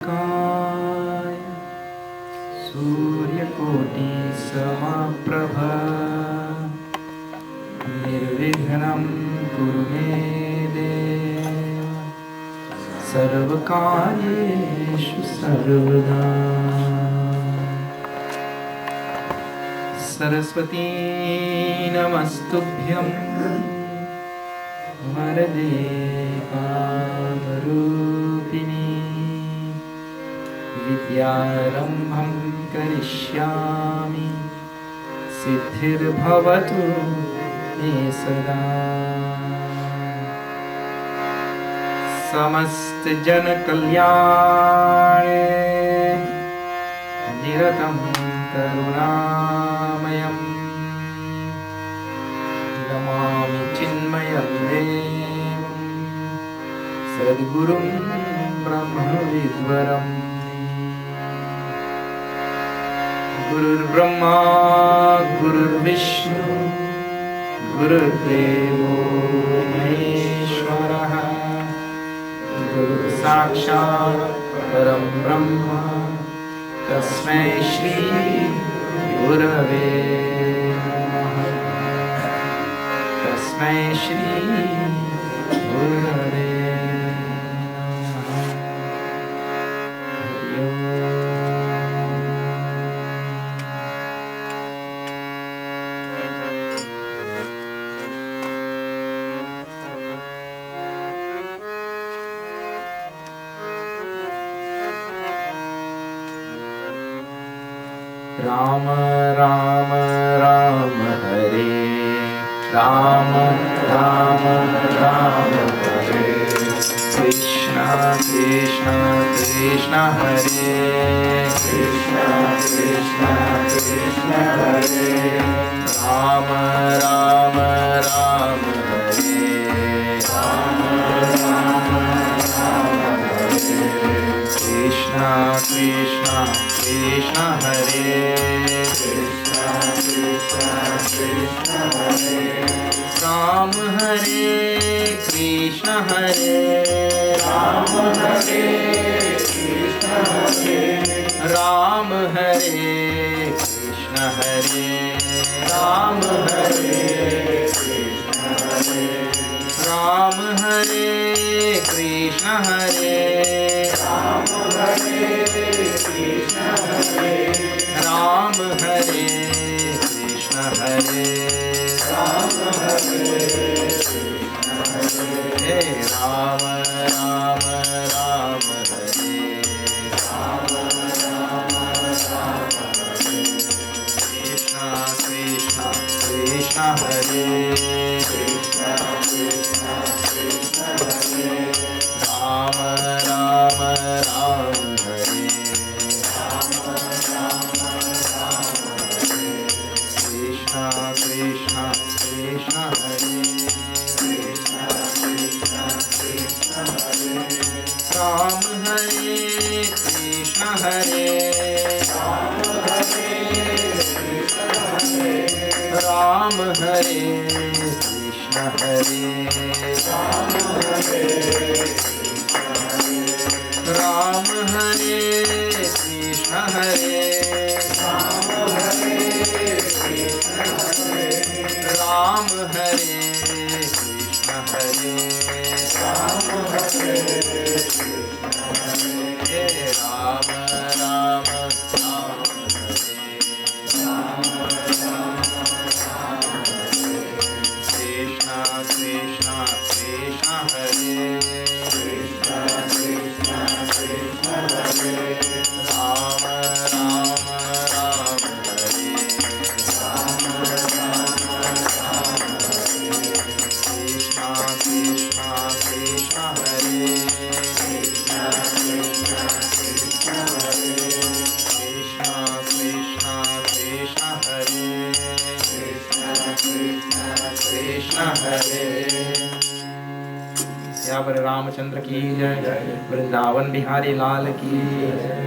काय सूर्यकोटि समप्रभा निर्विघ्नं कुरु मे देव सर्वकार्येषु सर्वदा। सरस्वती नमस्तुभ्यं वरदे कामरूपिणी विद्यारम्भं करिष्यामि सिद्धिर्भवतु मे सदा। समस्त जन कल्याणे निरतं करुणामयं नमामि चिन्मयं देवं सद्गुरुं ब्रह्मविद्वरम्। गुरुर्ब्रह्मा गुरुर्विष्णु गुरुर्देवो महेश्वरः गुरुसाक्षात् परं ब्रह्म तस्मै श्री गुरवे नमः। तस्मै श्री गुरवे राम राम राम हरे राम राम राम हरे कृष्ण कृष्ण कृष्ण हरे कृष्ण कृष्ण कृष्ण हरे राम राम राम हरे राम राम राम हरे कृष्ण कृष्ण कृष्ण हरे कृष्ण कृष्ण कृष्ण हरे राम हरे कृष्ण हरे राम हरे कृष्ण हरे राम हरे कृष्ण हरे राम हरे कृष्ण हरे राम हरे कृष्ण हरे राम हरे कृष्ण हरे राम हरे कृष्ण हरे राम हरे कृष्ण हरे राम राम राम हरे राम राम राम हरे कृष्ण कृष्ण कृष्ण हरे कृष्ण कृष्ण कृष्ण हरे राम राम राम हरे राम राम राम हरे कृष्ण कृष्ण कृष्ण हरे कृष्ण कृष्ण कृष्ण हरे राम हरे कृष्ण हरे राम हरे कृष्ण हरे राम हरे कृष्ण हरे राम हरे राम हरे कृष्ण हरे राम हरे कृष्ण हरे राम हरे कृष्ण हरे राम हरे कृष्ण हरे राम राम राम हरे राम राम राम हरे कृष्ण कृष्ण कृष्ण हरे कृष्ण कृष्ण कृष्ण हरे राम राम राम हरे राम राम राम हरे कृष्ण कृष्ण कृष्ण हरे कृष्ण कृष्ण कृष्ण हरे कृष्ण कृष्ण कृष्ण हरे कृष्ण कृष्ण कृष्ण हरे। सियावर रामचंद्र की जय, वृंदावन बिहारी लाल की जय।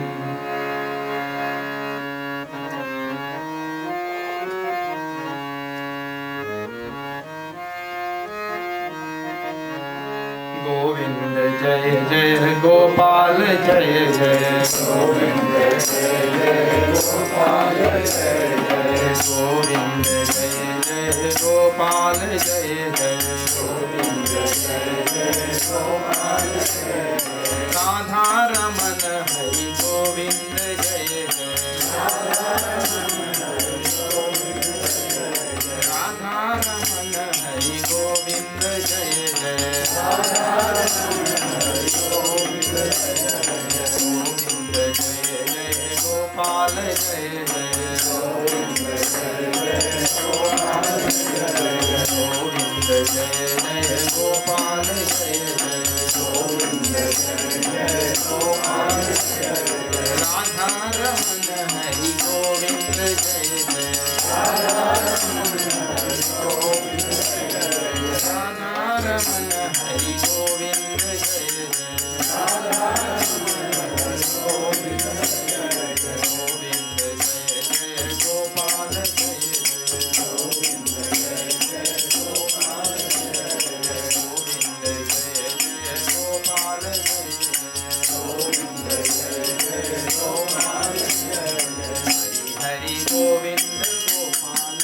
गोविंद जय जय गोपाल जय जय गोविंद जय जय गोपाल जय जय गोविंद जय जय गोपाल जय जय गोविंद जय जय गोपाल जय राधा रमन हरि गोविंद जय जय राधा रमन हरि गोविंद जय जय गोविंद जय जय गोपाल जय जय गोविंद जय जय गोपाल जय गोविंद जय जय गोपाल जय जय गोविंद जय जय गोपाल जय राधा रमन हरि गोविंद जय जय राधा रमन हरि गोविंद जय राधा रमन हरि गोविंद जय जय राधा रमन हरि गोविंद जय गोविंद जय जय गोपाल जय गोविंद जय जय गोपाल जय गोविंद जय जय गोपाल जय गोविंद जय जय गोपाल जय हरि गोविंद गोपाल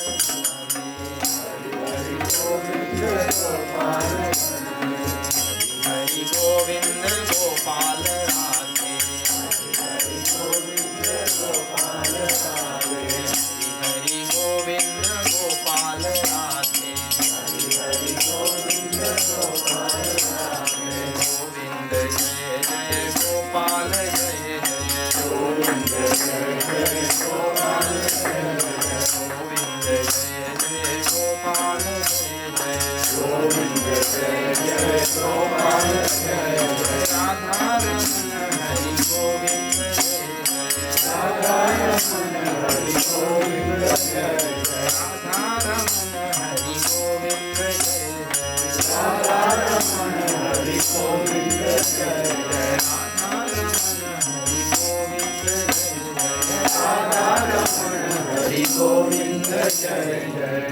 हरि गोविंद गोपाल हरि गोविंद गोपाल राधे हरि गोविंद गोपाल राधे हरि गोविंद गोपाल राधे हरि गोविंद गोपाल राधे गोविंद जय जय गोपाल जय जय गोविंद जय जय गोपाल जय गोविंद जय जय गोपाल जय जय गोविंद जय जय गोपाल जय राधा रमन हरि गोविंद जय राधा रमन हरि गोविंद जय राधा रमन हरि गोविंद जय राधा रमन हरि गोविंद जय राधा रमन हरि गोविंद जय राधा रमन हरि गोविंद जय जय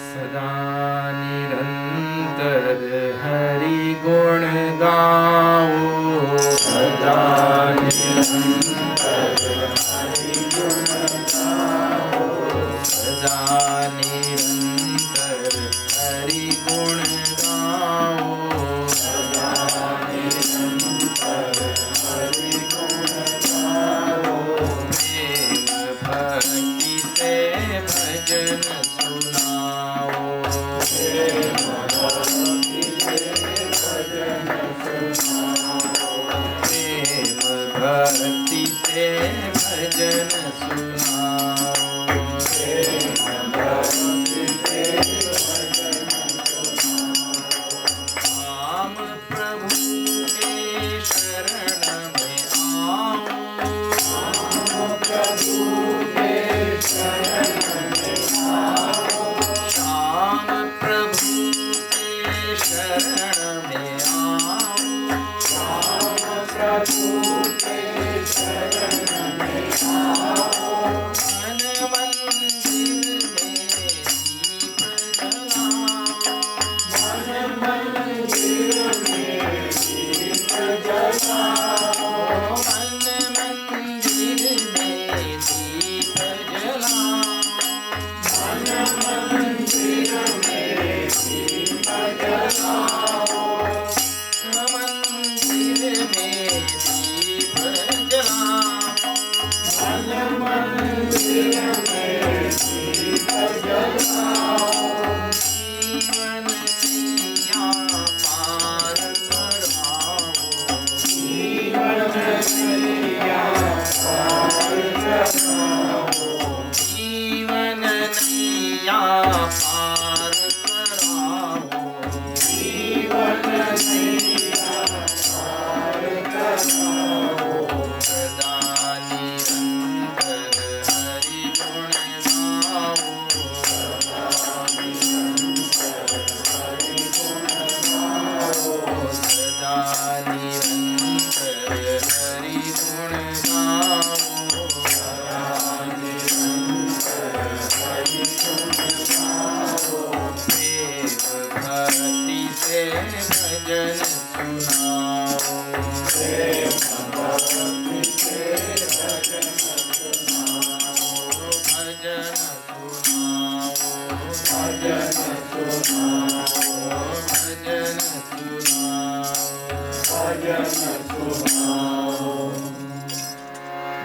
सदा निरंतर हरि गुण गाओ सदा निरंतर हरि गुण गाओ सदा निरंतर हरि गुण गाओ सदा निरंतर हरि गुण गाओ प्रेम भक्ति से भजन सुनाओ प्रेम भक्ति से भजन सुनाओ प्रेम भक्ति से भजन सुनाओ प्रेम भक्ति से भजन सुनाओ राम प्रभु के शरण में आओ राम प्रभु के शरण में आओ श्याम प्रभु के शरण में आओ श्याम प्रभु के शरण में आओ मन मंदिर में दीप जलाओ मन मंदिर में दीप जलाओ मन मंदिर में दीप जलाओ मन मंदिर में दीप जलाओ मंदिर में दीप जलाओ मन मंदिर में दीप जलाओ जीवन नैया पार कराओ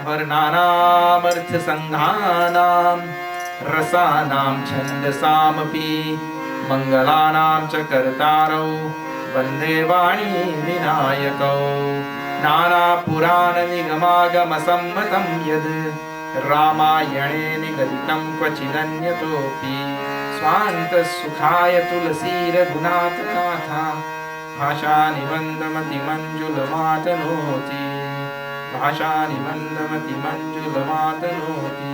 वर्णानामर्थ संघानां रसानां छन्दसामपि मंगलानां च कर्तारौ वन्दे वाणी विनायकौ नाना पुराण निगमागम सम्मतं यद् रामायणे निगदितं क्वचिदन्यतोऽपि स्वान्तसुखाय तुलसी रघुनाथनाथा भाषा निबन्धमतिमञ्जुलमातनोति भाषा निबन्धमतिमञ्जुलमातनोति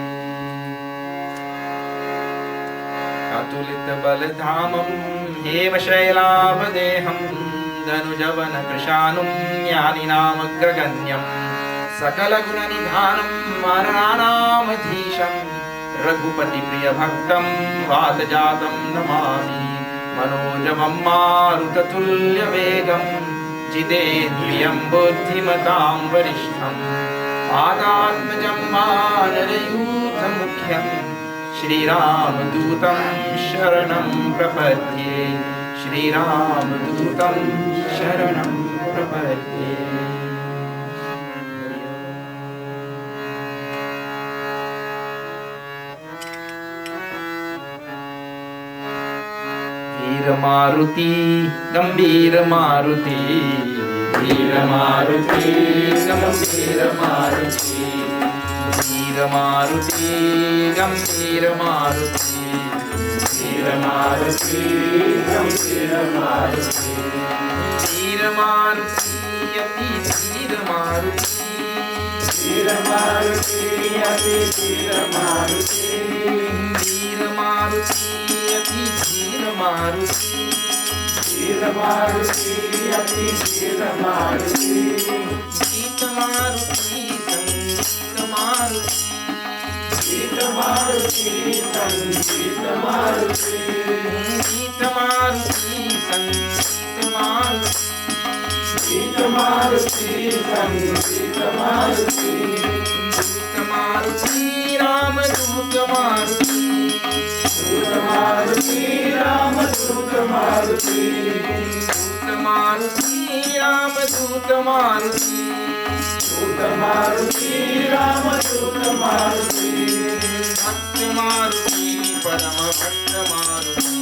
अतुलितबलधामं हेमशैलावदेहं धनुजवनकृशानुं ज्ञानिनामग्रगण्यं सकलगुणनिधानं वराणामधीशं रघुपतिप्रियभक्तं वातजातं नमामि मनोजवं मारुततुल्यवेगं जितेन्द्रियं बुद्धिमतां वरिष्ठं पादात्मजं वानरयूथमुख्यं श्रीरामदूतं शरणं प्रपद्ये श्रीरामदूतं शरणं प्रपद्ये वीरमारुति गंभीरमारुति वीरमारुति गंभीरमारुति वीरमारुति गंभीरमारुति वीरमारुति गंभीरमारुति वीरमारुति अति वीरमारुति वीरमारुति अति वीरमारुति वीरमारुति अति वीरमारुति वीरमारुति अति वीरमारुति गीतमारुति संगीतमारुति गीतमारुति संगीतमारुति गीतमारुति संगीतमारुति दूतमारुति रामदूतमारुति दूतमारुति रामदूतमारुति दूतमारुति रामदूतमारुति दूतमारुति रामदूतमारुति भक्तमारुति परमभक्तमारुति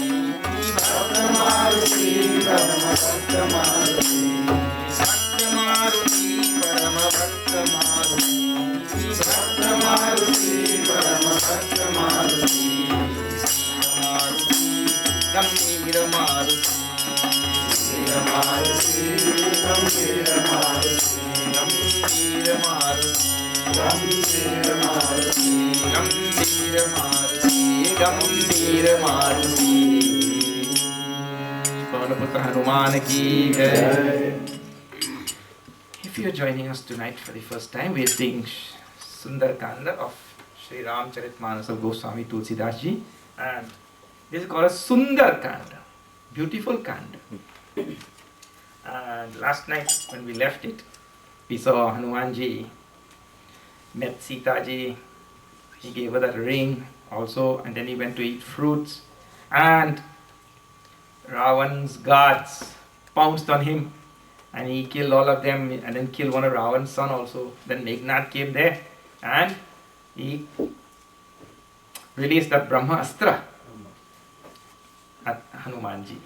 भक्तमारुति परमभक्तमारुति भक्तमारुति परमभक्तमारुति भक्तमारुति परमभक्तमारुति गंभीरमारुति गंभीरमारुति गंभीरमारुति गंभीरमारुति गंभीरमारुति गंभीरमारुति पवनपुत्र हनुमान की जय. If you are joining us tonight for the first time, we are seeing Sundarkand of Sri Ramcharitmanas of Goswami Tulsidas Ji, and this is called a Sundarkand, beautiful Kand. And last night when we left it, we saw Hanuman Ji met Sita Ji. He gave her that ring also, and then he went to eat fruits, and Ravan's guards pounced on him and he killed all of them, and then killed one of Ravan's son also. Then Meghnad came there and he released the Brahma Astra at Hanuman Ji.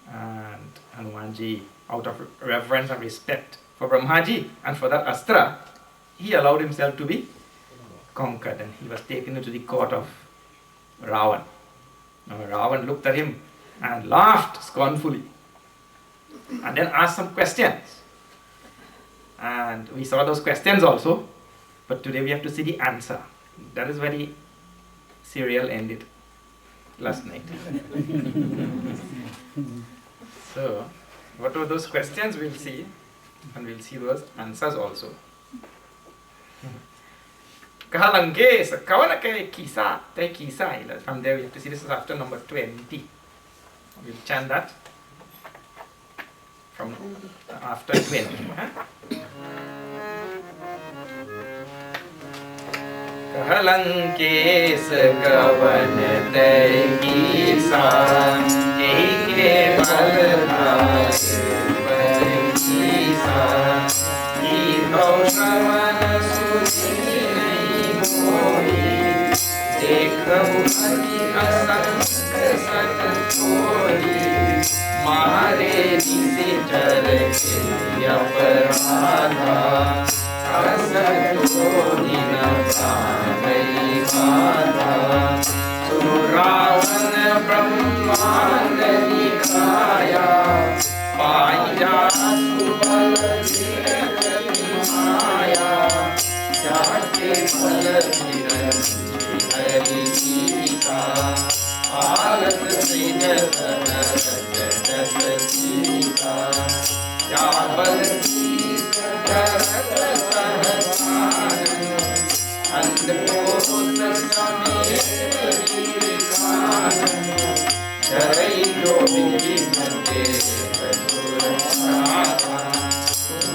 And Hanuman Ji, out of reverence and respect, for Brahmaji, and for that Astra, he allowed himself to be conquered, and he was taken into the court of Ravana. Now Ravana looked at him and laughed scornfully, and then asked some questions. And we saw those questions also, but today we have to see the answer. That is where the serial ended last night. So, what were those questions? We'll see, and we'll see those answers also. Kahalange, kavanake kisa, te kisa. From there we have to see this is after number 20. We'll chant that from after 20. Kahalanke kavan te kisa, ke balha kisa, ki Shravan suni mohi, dekhu adi asank sat koi, mare nise char aparadha, asato dina pranai bada, Ravan Brahman Nikaya, Maya Subal Maya, Jate Bal Hari Gita, Alat Srinatana Sita, Jabal Jarat Sahasana, Androsa Sami Jarai Jogi Mante Surata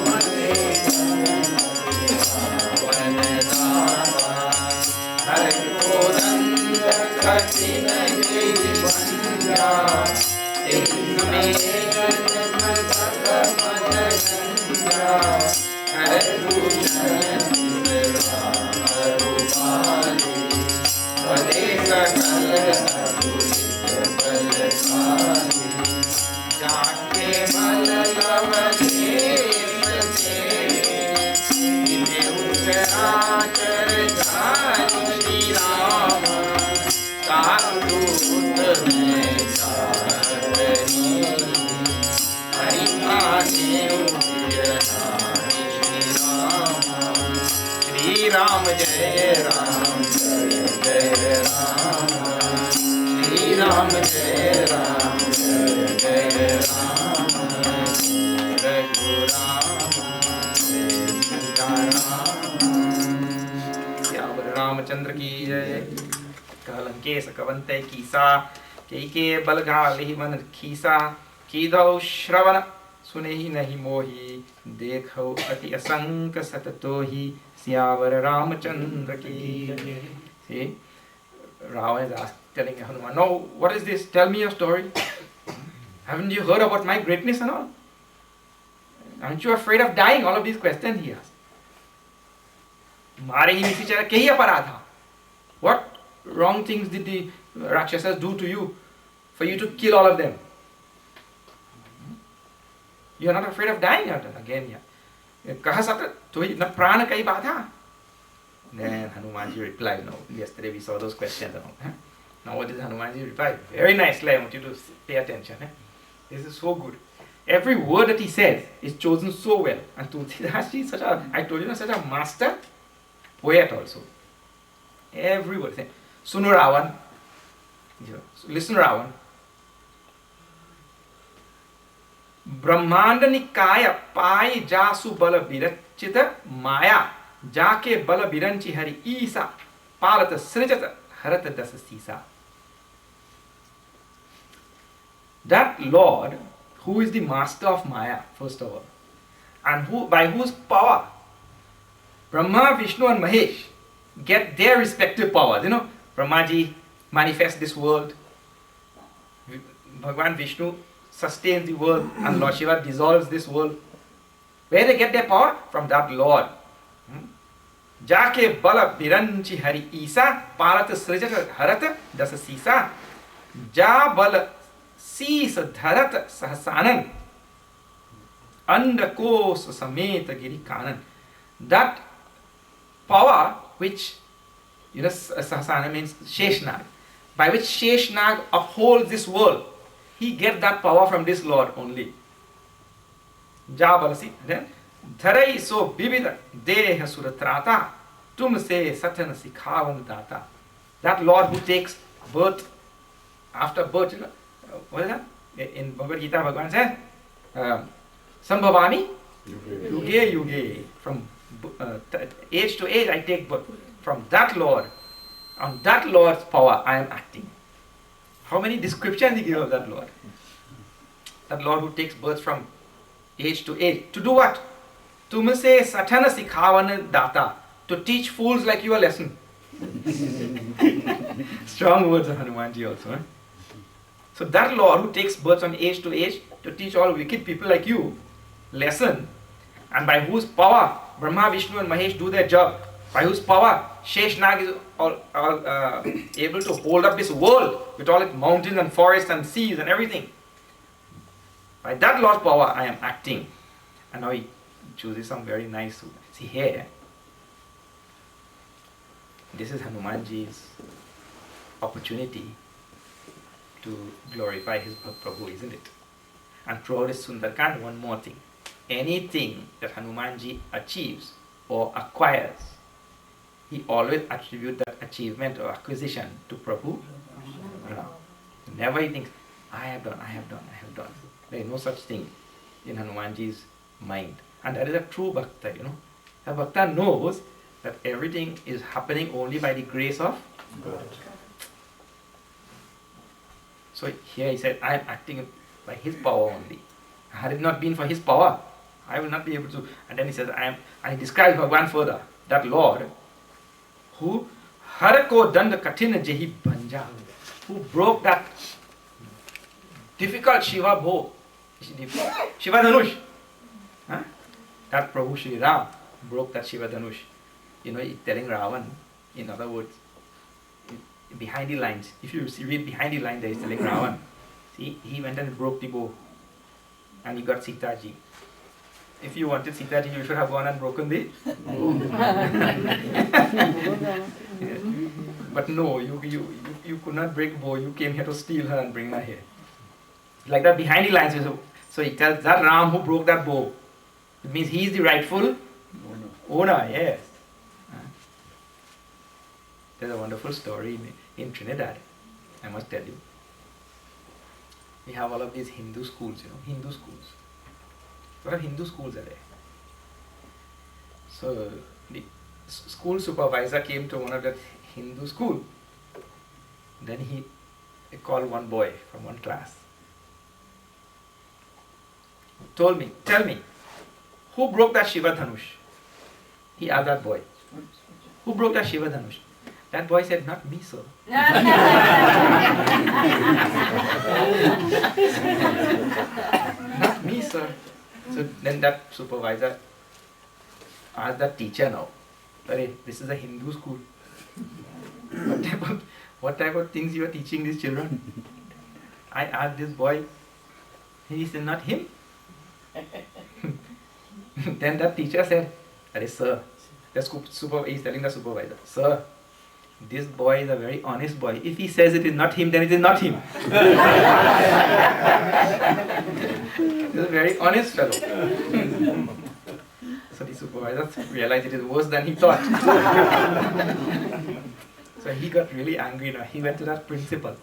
Mane Vanadana Hari Kodanda Katina Devi Vanya Tekme Janmataka Madaganda Hari Bhushan Arupali Vadesa Kalana Jake Malalavane Ine Uttarachar Jani Shri Rama Karu Uttame Sarvani Harimane Udyanani Shri Rama Jai Ram Jai Ram Shri Ram Jai Ram Jai Ram Raghu Ram Sita Ram Syavar Ramachandra ki jai Kalanke sakavante kisa Keike balghali man kisa Kidau Shravana Sunehi nahi mohi Dekho ati asanka satatohi Syavar Ramachandra ki. See, Ravana is asked, telling Hanuman, no, what is this? Tell me your story. Haven't you heard about my greatness and all? Aren't you afraid of dying? All of these questions he asked. Mare hi nisichara kehi aparadha. What wrong things did the Rakshasas do to you for you to kill all of them? You are not afraid of dying? Again, yeah. Kaha sat tohi na prana kai badha. Then Hanumanji replied, no, yesterday we saw those questions. Now what is Hanumanji reply? Very nicely, I want you to pay attention. This is so good. Every word that he says is chosen so well. And Tulsidas is such a, I told you, such a master poet also. Every word. Sunu Ravan. Listen Ravan. Brahmanda Nikaya Pai Jasu Bala Virachita Maya Jake Bala Viranchi Hari Isa Palata Srijata Harata Dasa Sisa. That Lord, who is the master of Maya, first of all, and who by whose power Brahma, Vishnu and Mahesh get their respective powers. You know, Brahmaji manifests this world, Bhagwan Vishnu sustains the world, and Lord Shiva dissolves this world. Where they get their power? From that Lord. Jake Bala Viranchi Hari Isa Parat Srijata Harata Dasa Sisa Ja Bala Sisa Dharata Sahasanan Andakos Sameta Giri Kanan. That power which, Sahasrara means Sheshnag, by which Sheshnag upholds this world, he gets that power from this Lord only. Jabalasi. Then Dharai so Bivida Deha Suratrata Tumse Satana Sikhavan Data. That Lord who takes birth after birth, what is that? In Bhagavad Gita, Bhagavan says, Sambhavami Yuge Yuge. From age to age I take birth. From that Lord, on that Lord's power I am acting. How many descriptions he gives of that Lord? That Lord who takes birth from age to age. To do what? Tumse Satana Sikhavana Data. To teach fools like you a lesson. Strong words of Hanumanji also. So that Lord who takes birth from age to age to teach all wicked people like you lesson, and by whose power Brahma, Vishnu and Mahesh do their job, by whose power Sheshnag is able to hold up this world with all its mountains and forests and seas and everything. By that Lord's power I am acting. And now he chooses some very nice. See here, this is Hanumanji's opportunity to glorify his Prabhu, isn't it? And throughout his Sundarkand, one more thing. Anything that Hanumanji achieves or acquires, he always attributes that achievement or acquisition to Prabhu. No. Never he thinks, I have done. There is no such thing in Hanumanji's mind. And that is a true bhakta, A bhakta knows that everything is happening only by the grace of God. So here he said, I am acting by his power only. Had it not been for his power, I will not be able to. And then he says, and he describes Bhagavan further, that Lord who Harako Danda Katina Jehi Banja, who broke that difficult Shiva Bho, Shiva Dhanush. That Prabhu Shri Ram broke that Shiva Dhanush. He's telling Ravana, in other words, behind the lines. If you read behind the lines, there he's telling Ravana, see, he went and broke the bow and he got Sita Ji. If you wanted Sita Ji, you should have gone and broken the bow. But no, you could not break bow. You came here to steal her and bring her here. Like that behind the lines. So he tells that Ram who broke that bow. It means he is the rightful owner, yes. There's a wonderful story in Trinidad, I must tell you. We have all of these Hindu schools, Hindu schools. A lot of Hindu schools are there. So the school supervisor came to one of the Hindu school. Then he called one boy from one class. Tell me, who broke that Shiva Dhanush? He asked that boy, who broke that Shiva Dhanush? That boy said, not me, sir. Not me, sir. So then that supervisor asked that teacher now, this is a Hindu school. What type of things you are teaching these children? I asked this boy, he said, not him. Then that teacher said, sir, he's telling the supervisor, sir, this boy is a very honest boy. If he says it is not him, then it is not him. He's a very honest fellow. So the supervisor realized it is worse than he thought. So he got really angry now. He went to that principal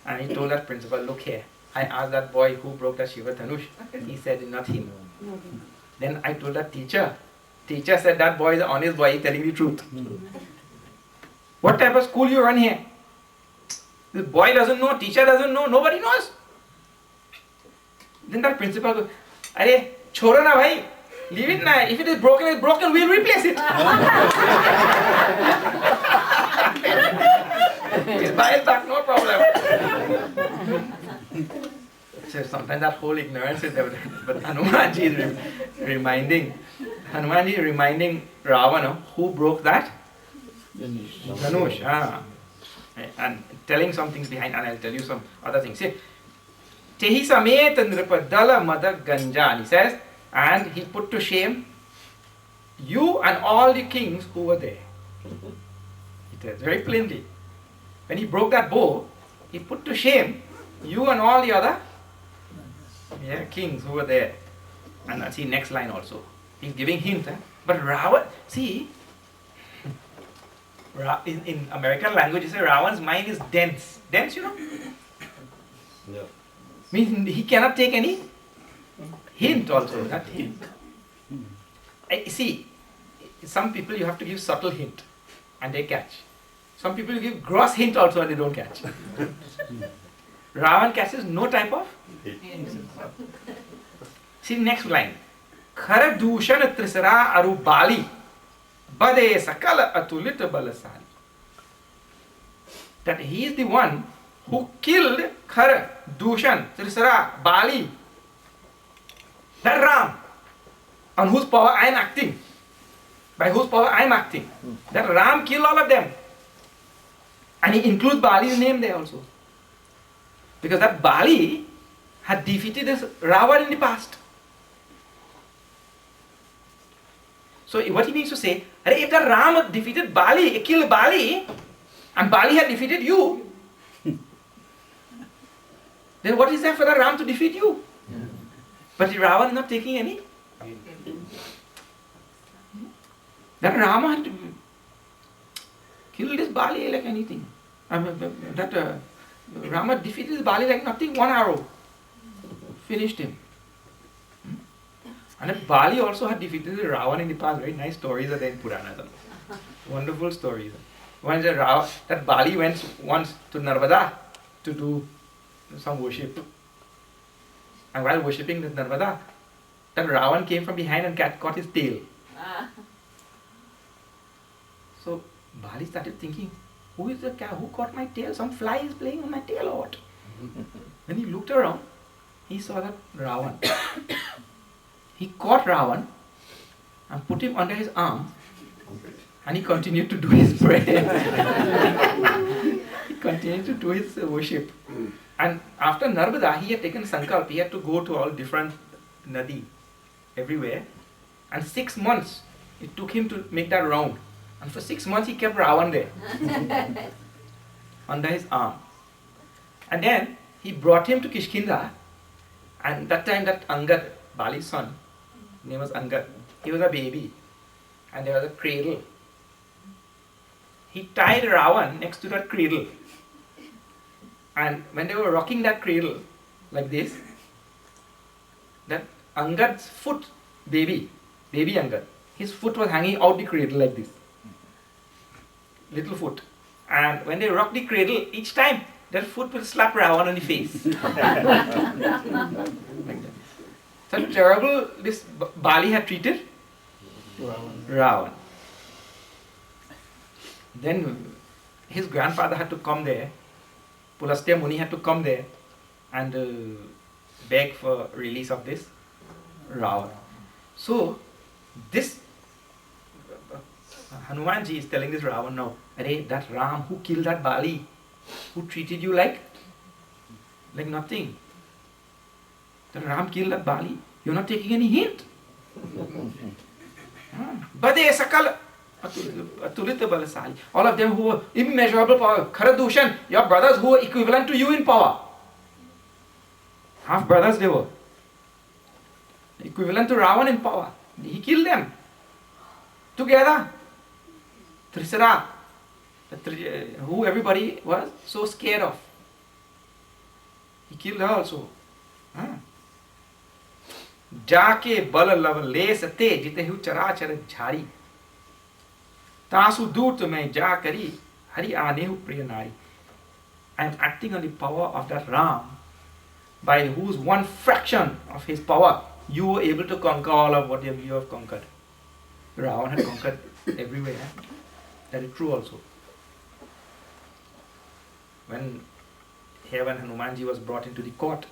and he told that principal, look here, I asked that boy who broke that Shiva Dhanush. He said it's not him. Then I told that teacher. Teacher said that boy is an honest boy, he's telling the truth. What type of school you run here? This boy doesn't know, teacher doesn't know, nobody knows. Then that principal goes, chhoro na bhai, leave it na. If it is broken, we'll replace it. We'll buy it back, no problem. So sometimes that whole ignorance is there, but Hanumanji is reminding Ravana who broke that Dhanush. And telling some things behind, and I'll tell you some other things. See, Tehi samet nripadala mada ganjan. He says, and he put to shame you and all the kings who were there. It says very plainly. When he broke that bow, he put to shame you and all the other kings who were there. And see next line also. He's giving hint. But Ravana, see, in American language, you say Ravana's mind is dense. Dense, you know? Yeah. Means he cannot take any hint also. That hint. See, some people you have to give subtle hint and they catch. Some people you give gross hint also and they don't catch. Ravana catches no type of hint. See next line. Khara dushan trisara aru bali bade sakala atulit balasali. That he is the one who killed Khara, Dushan, Trisara, Bali. That Ram, on whose power I am acting. By whose power I am acting. That Ram killed all of them. And he includes Bali's name there also. Because that Bali had defeated this Ravana in the past. So what he means to say, if the Ram defeated Bali, killed Bali, and Bali had defeated you, then what is there for the Ram to defeat you? But the Ravana is not taking any. That Rama had killed this Bali like anything. That Rama defeated this Bali like nothing, one arrow. Finished him. And that Bali also had defeated the Ravana in the past. Very nice stories are there in Puranas. Wonderful stories. Once that Bali went once to Narvada to do some worship. And while worshipping this Narvada, that Ravana came from behind and caught his tail. So Bali started thinking, who is the cat? Who caught my tail? Some fly is playing on my tail or what? When he looked around, he saw that Ravana. He caught Ravana and put him under his arm and he continued to do his prayer. He continued to do his worship. And after Narvada, he had taken Sankalp. He had to go to all different nadi, everywhere. And 6 months, it took him to make that round. And for 6 months, he kept Ravana there, under his arm. And then, he brought him to Kishkinda. And that time, that Angad, Bali's son, his name was Angad, he was a baby. And there was a cradle. He tied Ravana next to that cradle. And when they were rocking that cradle, like this, that Angad's foot, baby Angad, his foot was hanging out the cradle like this. Little foot. And when they rocked the cradle, each time, that foot will slap Ravana on the face. Like that. So terrible this Bali had treated Ravana. Then his grandfather had to come there. Pulastya Muni had to come there and beg for release of this Ravana. So, this Hanumanji is telling this Ravana now, Arey, that Ram who killed that Bali, who treated you like nothing. That Ram killed that Bali, you're not taking any hint. Bade Sakal Atulita Balasali. All of them who were immeasurable power. Kharadushan, your brothers who were equivalent to you in power. Half brothers they were. Equivalent to Ravana in power. He killed them. Together. Trisara, who everybody was so scared of. He killed her also. Jaake bala lava le sate jitehu charachara jhari. Tasu dut mein ja kari hari anehu priyanari. I am acting on the power of that Ram, by whose one fraction of his power you were able to conquer all of what you have conquered. Ravana had conquered everywhere. That is true also. When Hanumanji was brought into the court,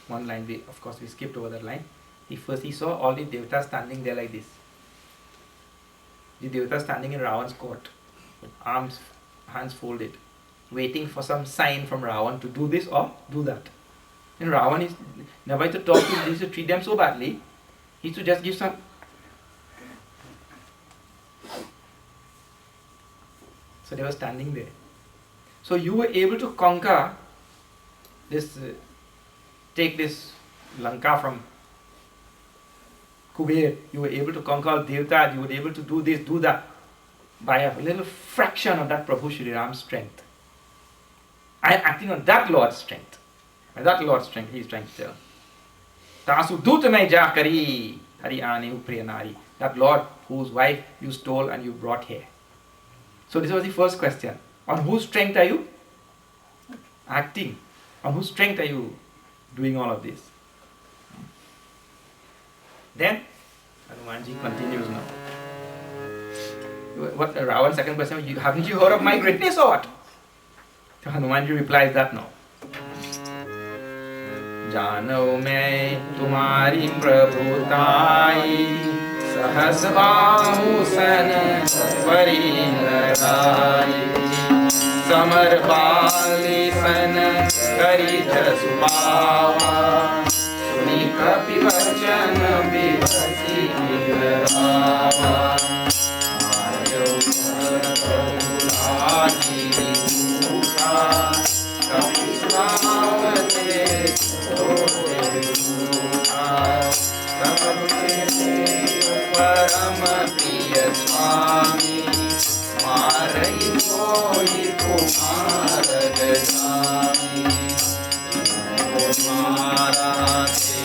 one line, of course we skipped over that line. He saw all the devatas standing there like this. The devatas standing in Ravana's court, with hands folded, waiting for some sign from Ravana to do this or do that. And Ravana is never used to talk to, he used to treat them so badly. He used to just give some. So they were standing there. So you were able to conquer this, take this Lanka from Kuber. You were able to conquer Devta. You were able to do this, do that, by a little fraction of that Prabhu Shri Ram's strength. I am acting on that Lord's strength. And that Lord's strength, he is trying to tell. Tasu dutamai jakari hari ane upriya nari. That Lord whose wife you stole and you brought here. So this was the first question. On whose strength are you acting? On whose strength are you doing all of this? Then Hanumanji continues now. What Ravan's second question? Haven't you heard of my greatness or what? So Hanumanji replies that no. Jano मैं तुम्हारी प्रभुताई सहस बाहु सन परी लड़ाई summer बाली सन करी जसुबावा सुनी कपि वचन विभसी विहरावा आयो प्रभुलाही दूषा कपि स्वावते परम प्रिय स्वामी मारई कोई कुमार गजामी मारा थे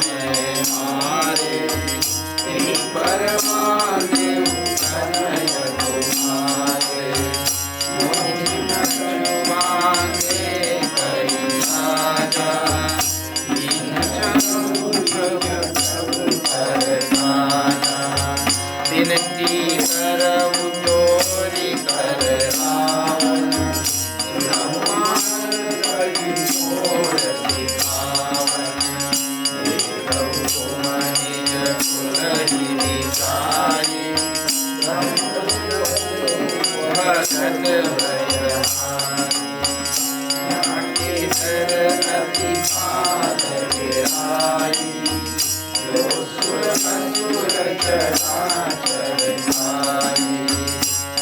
मैं मारे परमाने कन्हैय तुम्हारे मोहि न मांगे कई राजा विनती करऊ चोरी कर रावण मोर सिखावन तुम निज कुलहि विचारी भगत अति पाद गिराई जो सुर असुर चराचर खाई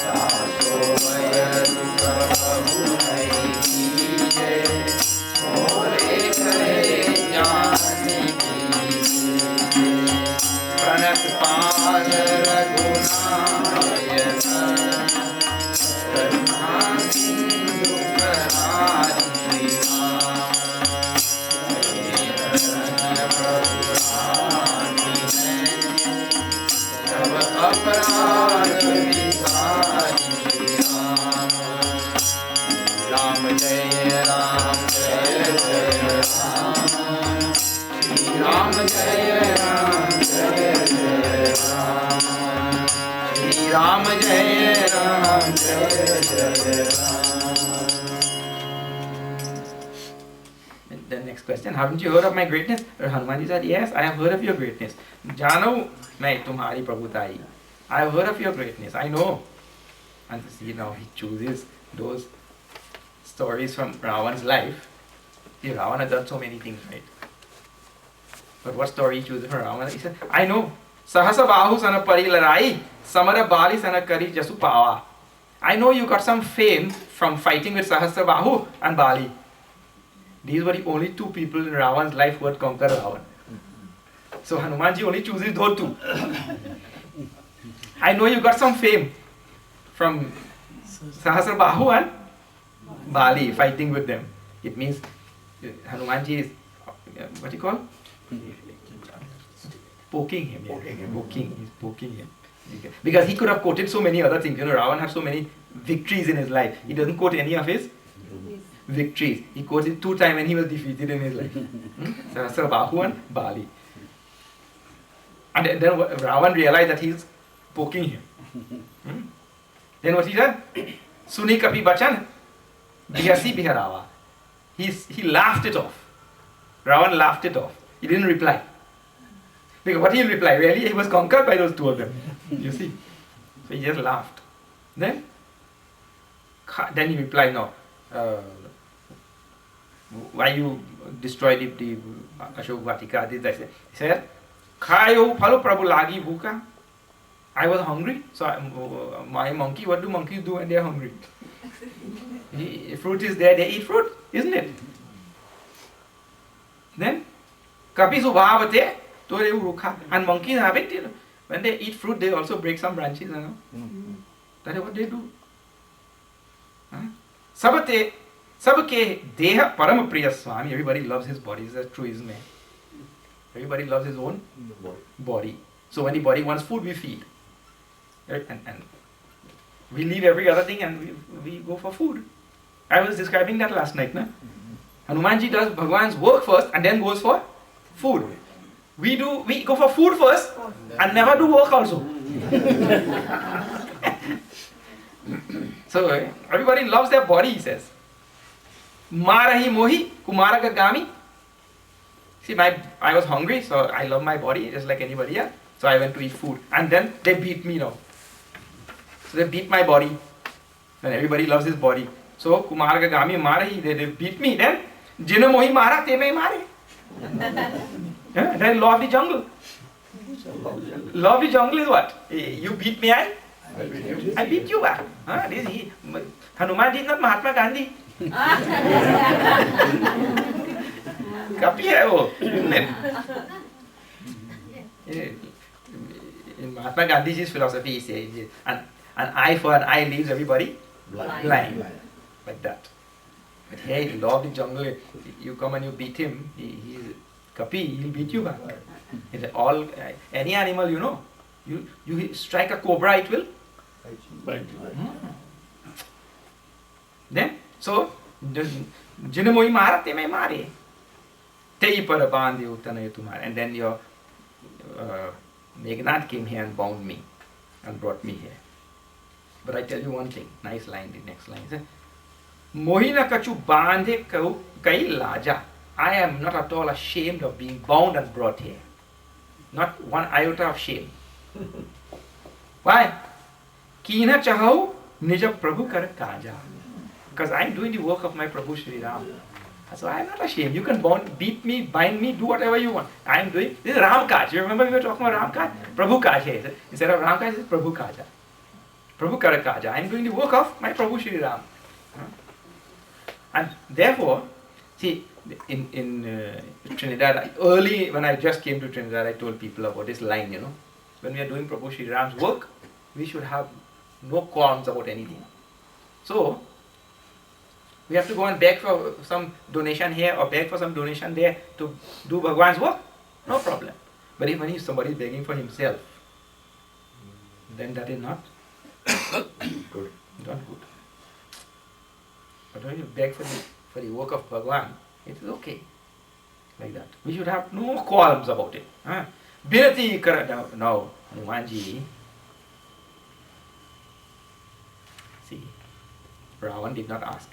सासो वयरु प्रभु नहीं कीजे मोरे करे ज्ञान कीजे प्रणत पाल रघुनायक करुणा सिंधु करारी अपराध विसारी राम जय राम जय जय राम श्री राम जय राम जय जय राम श्री राम जय राम जय जय Ram. The next question, haven't you heard of my greatness? Hanumanji said, yes, I have heard of your greatness. Jano मैं तुम्हारी प्रभुताई. I have heard of your greatness. I know. And see now he chooses those stories from Ravana's life. See, Ravana done so many things, right? But what story he chooses for Ravana? He said, I know. Sahasa bahu sana pari larai, samara bali sana kari jasu pawa. I know you got some fame from fighting with Sahasra Bahu and Bali. These were the only two people in Ravana's life who had conquered Ravana. So Hanumanji only chooses those two. I know you got some fame from Sahasra Bahu and Bali, fighting with them. It means Hanumanji is, what do you call? Poking him. He's poking him. Because he could have quoted so many other things. Ravana had so many victories in his life. He doesn't quote any of his victories. He quotes it 2 times when he was defeated in his life. Sahasra Bahu and Bali. And then Ravana realized that he's poking him. Then what he said? Suni kapi bachan, bihasi biharava. He laughed it off. Ravana laughed it off. He didn't reply. Because what he'll reply? Really, he was conquered by those two of them. You see? So he just laughed. Then he replied, no. why you destroyed the Ashok Vatika? Did I say? He said, Khayo phalo Prabhu lagi bhuka. I was hungry, so my monkey, what do monkeys do when they are hungry? Fruit is there, they eat fruit, isn't it? Then, kapi subhavate, tore urukha. And monkeys have it, when they eat fruit, they also break some branches, That is what they do. Sabate, sabke deha parama priya Swami. Everybody loves his body, that's true, isn't it? Everybody loves his own body. So when the body wants food, we feed. And we leave every other thing and we go for food. I was describing that last night. Hanumanji does Bhagwan's work first and then goes for food. We go for food first and never do work also. So everybody loves their body, he says. Marahi mohi kumara gami. See, I was hungry, so I love my body just like anybody else. So I went to eat food. And then they beat me now. So they beat my body. And everybody loves his body. So kumara gami marahi, they beat me. Then jina mohi mara, te me mare. Then law of the jungle. Law of the jungle is what? You beat me, I beat you back. Hanuman is not Mahatma Gandhi. Kapi hai wo. In Mahatma Gandhi's philosophy, he says, an eye for an eye leaves everybody blind. Like that. But hey, the law of the jungle, you come and you beat him, he's Kapi, he'll beat you back. It's all, any animal, you strike a cobra, it will bite you. Then, so, Jinamoi Mara, te me mare. Te para bandi utanayo tumare. And then your Meghnad came here and bound me and brought me here. But I tell you one thing, nice line, the next line. Mohina kachu bandhe kai laja. I am not at all ashamed of being bound and brought here. Not one iota of shame. Why? Kina chahau nija Prabhu kar kaja. Because I am doing the work of my Prabhu Shri Ram. So I am not ashamed. You can beat me, bind me, do whatever you want. I am doing, this is Ram Kaj. You remember we were talking about Ram Kaj? Prabhu Kaj hai. Instead of Ram Kaj, it is Prabhu Kaja. Prabhu kar kaja. I am doing the work of my Prabhu Shri Ram. And therefore, see, in Trinidad, early when I just came to Trinidad, I told people about this line, When we are doing Prabhu Shri Ram's work, we should have no qualms about anything. So, we have to go and beg for some donation here or beg for some donation there to do Bhagwan's work. No problem. But if somebody is begging for himself, then that is not good. Not good. But when you beg for the work of Bhagwan, it is okay. Like that. We should have no qualms about it. Binati kara. Now, Hanumanji, see, Ravana did not ask.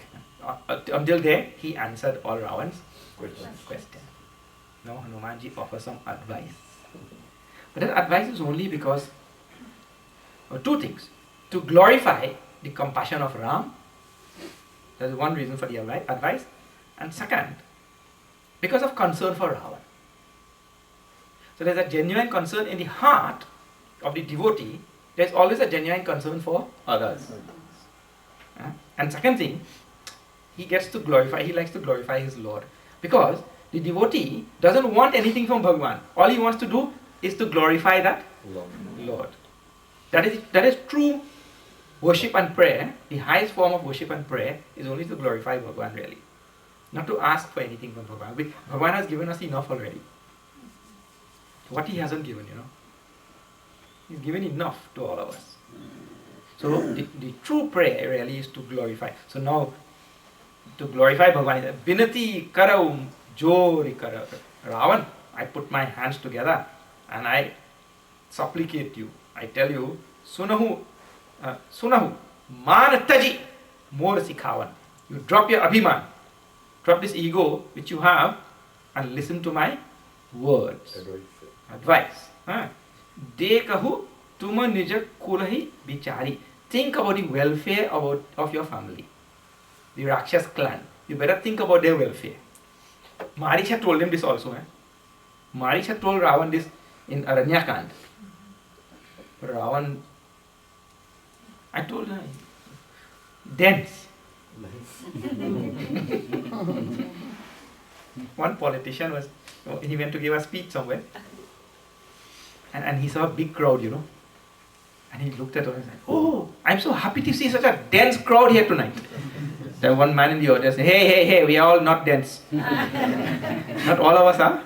Until there, he answered all Ravana's questions. Now Hanumanji offers some advice. But that advice is only because of two things. To glorify the compassion of Ram. That is one reason for the advice. And second, because of concern for Ravana. So there is a genuine concern in the heart of the devotee. There is always a genuine concern for others. And second thing, he likes to glorify his Lord. Because the devotee doesn't want anything from Bhagwan. All he wants to do is to glorify that Lord. That is true worship and prayer. The highest form of worship and prayer is only to glorify Bhagwan really. Not to ask for anything from Bhagwan. Bhagwan has given us enough already. What he hasn't given, He's given enough to all of us. So the true prayer really is to glorify. So now, to glorify Bhagwan is Binati Karaum Jori Kara. Ravan, I put my hands together and I supplicate you. I tell you, Sunahu, Manataji, more Sikhavan. You drop your Abhiman, drop this ego which you have and listen to my words. Advice. Dekahu Tuma Nija Kulahi Bichari. Think about the welfare of your family. The Rakshas clan. You better think about their welfare. Marish had told him this also. Marish had told Ravan this in Aranyakand. But Ravan, I told her, dense. One politician he went to give a speech somewhere. And he saw a big crowd, And he looked at her and said, "Oh, I'm so happy to see such a dense crowd here tonight." Then one man in the audience said, hey, we are all not dense. Not all of us are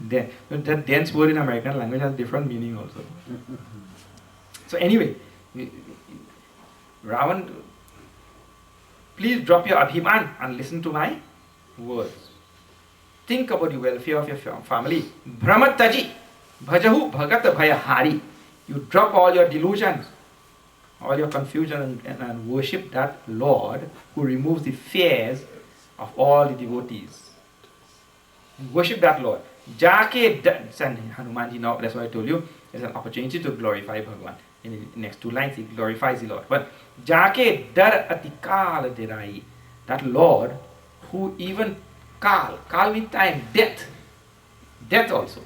dense. That dense word in American language has different meaning also. So anyway, Ravan, please drop your abhiman and listen to my words. Think about the welfare of your family. Brahmataji, bhajahu bhagat bhayahari. You drop all your delusions, all your confusion and worship that Lord who removes the fears of all the devotees. Worship that Lord. Jake Hanumanji, now that's what I told you, there's an opportunity to glorify Bhagavan. In the next two lines he glorifies the Lord. But Jake dar atikal derai, that Lord who even kal means time, death also,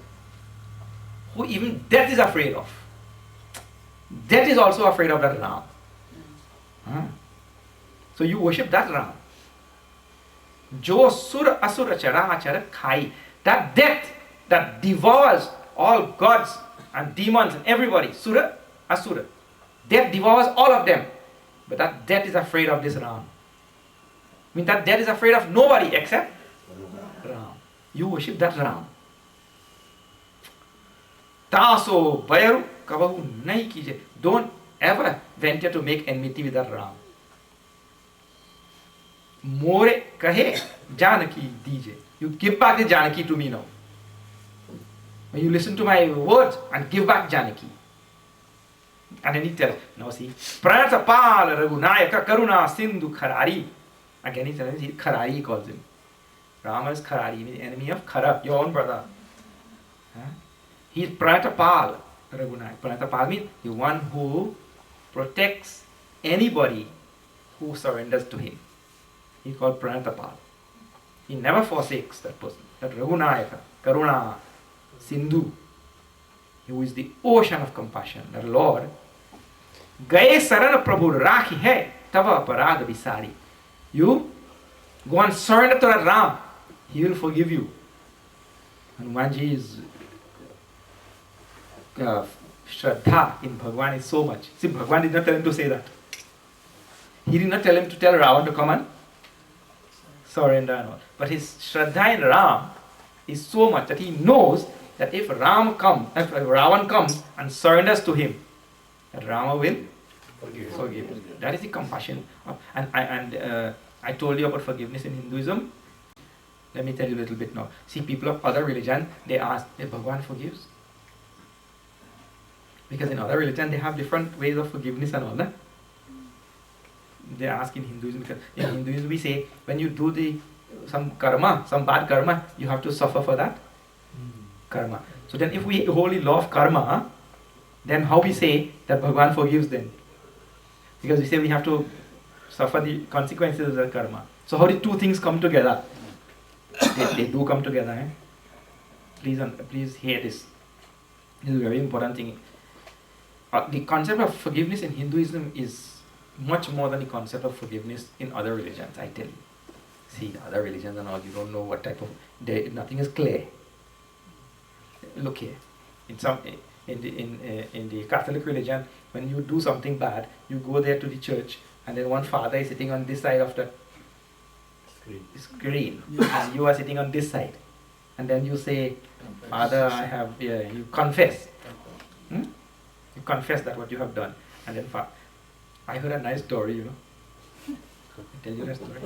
who even death is afraid of. Death is also afraid of that Ram. So you worship that Ram. Jo sur asura chara chara khai. That death that devours all gods and demons and everybody. Sura, asura. Death devours all of them. But that death is afraid of this Ram. I mean that death is afraid of nobody except Ram. You worship that Ram. Taso bayaru kabahu nahi kije. Don't ever venture to make enmity with that Ram. More kahe Janaki dije. You give back the Janaki to me now. When you listen to my words and give back Janaki. And then he tells, now see, Pranatapal Raghunayaka Karuna Sindhu Kharari. Again he tells, Kharari he calls him. Rama is Kharari, the enemy of Khara, your own brother. He is Pranatapal Raghunayaka. Pranatapal means the one who protects anybody who surrenders to him. He is called Pranatapal. He never forsakes that person. That Raghunayaka, Karuna, Sindhu, who is the ocean of compassion. That Lord, Gaye Sarana Prabhu Rakhi hai Tava Parada Visari. You go and surrender to that Ram. He will forgive you. Hanumanji is Shraddha in Bhagwan is so much. See, Bhagwan did not tell him to say that. He did not tell him to tell Ravana to come and surrender and all. But his Shraddha in Ram is so much that he knows that if Ravan comes and surrenders to him, that Rama will forgive him. That is the compassion. I told you about forgiveness in Hinduism. Let me tell you a little bit now. See, people of other religion, they ask if Bhagwan forgives. Because in other religion, they have different ways of forgiveness and all that. They ask in Hinduism, because in Hinduism we say, when you do some karma, some bad karma, you have to suffer for that karma. So then if we wholly love karma, then how we say that Bhagwan forgives them? Because we say we have to suffer the consequences of the karma. So how do two things come together? They do come together. Please hear this. This is a very important thing. The concept of forgiveness in Hinduism is much more than the concept of forgiveness in other religions, I tell you. See, the other religions and all, you don't know what type of... nothing is clear. Look here. In the Catholic religion, when you do something bad, you go there to the church, and then one father is sitting on this side of the screen, and you are sitting on this side. And then you say, Father, you confess. You confess that what you have done. And then I heard a nice story, I tell you that story.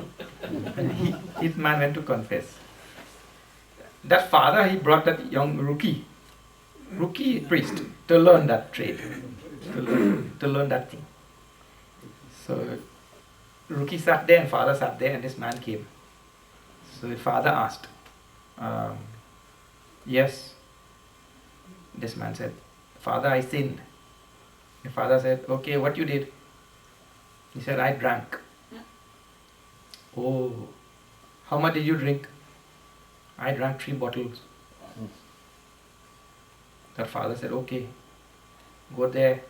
His man went to confess. That father, he brought that young rookie priest to learn that trade, to learn that thing. So rookie sat there and father sat there and this man came. So the father asked, yes. This man said, Father, I sinned. The father said, okay, what you did? He said, I drank. Oh, how much did you drink? I drank 3 bottles. That father said, okay, go there,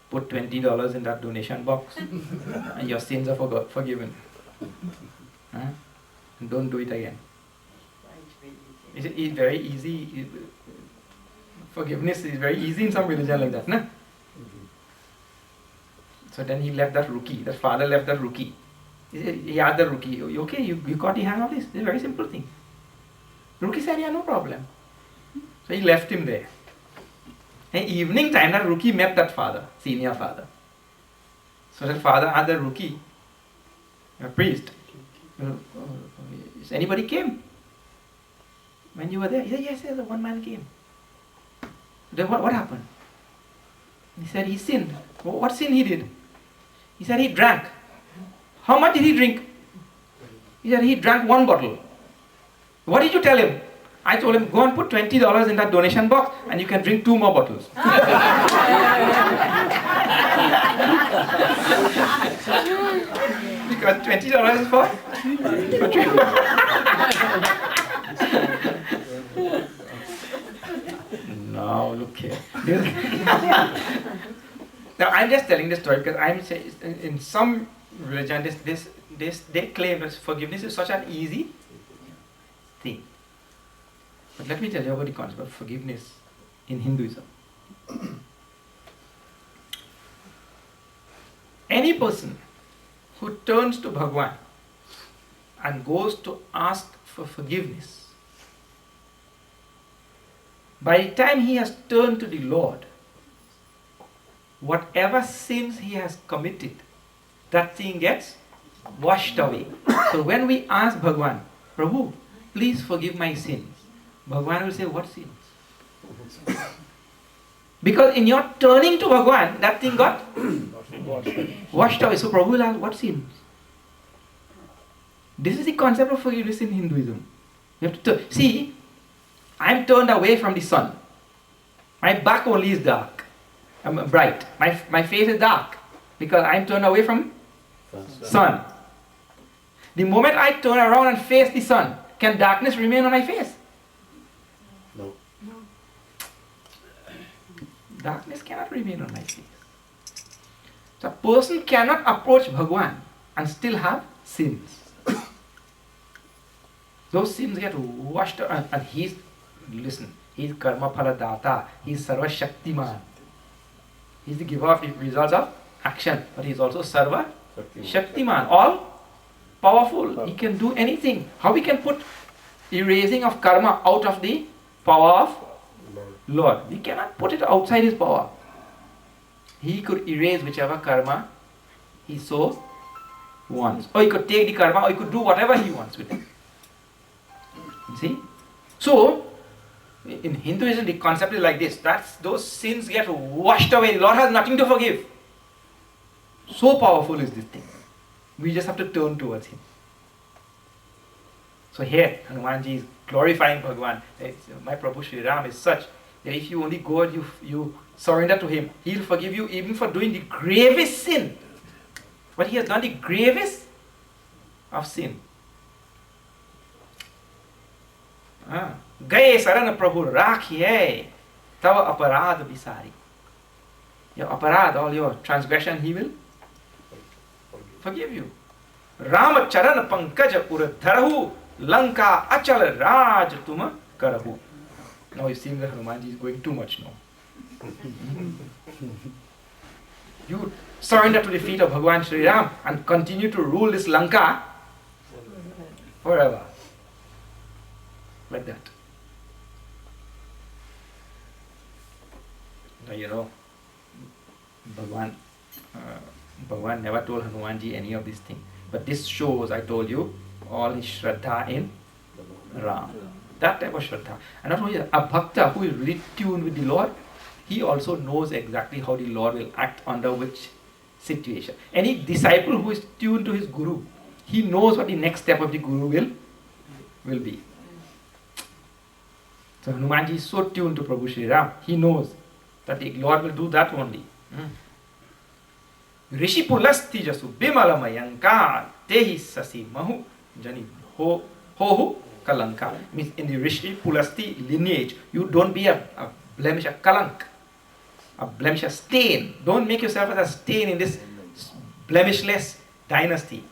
put $20 in that donation box, and your sins are forgiven. Huh? And don't do it again. It's very easy. Forgiveness is very easy in some religion like that, no? So then he left that rookie. That father left that rookie. He asked the rookie, okay, you got the hang of this? It's a very simple thing. The rookie said, yeah, no problem. So he left him there. And evening time, that rookie met that father, senior father. So that father asked the rookie, a priest, is anybody came? When you were there? He said, yes, one man came. Then what happened? He said he sinned. What sin he did? He said he drank. How much did he drink? He said he drank 1 bottle. What did you tell him? I told him, go and put $20 in that donation box and you can drink 2 more bottles. Because $20 is for Now look here. Now I'm just telling this story because I'm saying in some religion they claim that forgiveness is such an easy thing. But let me tell you about the concept of forgiveness in Hinduism. Any person who turns to Bhagwan and goes to ask for forgiveness, by the time he has turned to the Lord, whatever sins he has committed, that thing gets washed away. So when we ask Bhagwan, Prabhu, please forgive my sins, Bhagwan will say, what sins? Because in your turning to Bhagwan, that thing got washed away. So Prabhu will ask, what sins? This is the concept of forgiveness in Hinduism. You have to see, I'm turned away from the sun. My back only is dark. I'm bright. My face is dark because I'm turned away from sun. The moment I turn around and face the sun, can darkness remain on my face? No. Darkness cannot remain on my face. So a person cannot approach Bhagwan and still have sins. Those sins get washed out, and he's karma phala data, he's sarva shaktiman. He's the giver of the results of action, but he's also sarva shaktiman, all powerful. He can do anything. How we can put erasing of karma out of the power of Lord? We cannot put it outside his power. He could erase whichever karma he so wants. Or he could take the karma, or he could do whatever he wants with it. You see? So, in Hinduism, the concept is like this. Those sins get washed away. The Lord has nothing to forgive. So powerful is this thing. We just have to turn towards him. So here, Hanumanji is glorifying Bhagwan. My Prabhu Sri Ram is such that if you only go and you surrender to him, he'll forgive you even for doing the gravest sin. But he has done the gravest of sin. Gaye saran Prabhu rakhiye tava aparad bisari. Your aparad, all your transgression, he will forgive you. Ram charan pankaj uradharahu Lanka achal raj tuma karahu. Now it seems that Hanumanji is going too much now. You surrender to the feet of Bhagwan Sri Ram and continue to rule this Lanka forever. Like that. Now you know, Bhagwan never told Hanumanji any of these things. But this shows, I told you, all his Shraddha in Ram. That type of Shraddha. And not only that, a Bhakta who is really tuned with the Lord, he also knows exactly how the Lord will act under which situation. Any disciple who is tuned to his Guru, he knows what the next step of the Guru will be. So Hanumanji is so tuned to Prabhu Sri Ram, he knows that the Lord will do that only. Rishi pulasti jasu bimala mayanka tehi sasi mahu jani hohu Kalanka. Means in the Rishi Pulasti lineage, you don't be a blemish, a kalank, a blemish, a stain. Don't make yourself as a stain in this blemishless dynasty.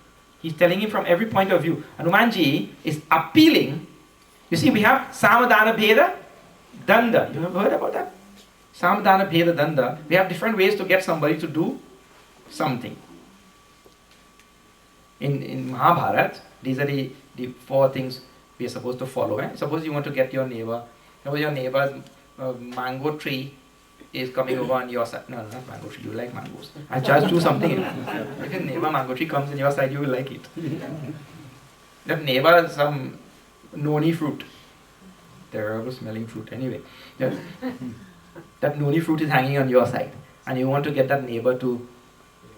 He's telling him from every point of view. Hanumanji is appealing. You see, we have Samadana Bheda, Danda. You have heard about that? Samadana Bheda Danda. We have different ways to get somebody to do something. In Mahabharata, these are the four things we are supposed to follow. Suppose you want to get your neighbor. Suppose your neighbor's mango tree is coming over on your side. No, not mango tree. You like mangoes. I just do something. If your neighbor mango tree comes on your side, you will like it. That neighbor has some noni fruit. Terrible smelling fruit. Anyway, that noni fruit is hanging on your side, and you want to get that neighbor to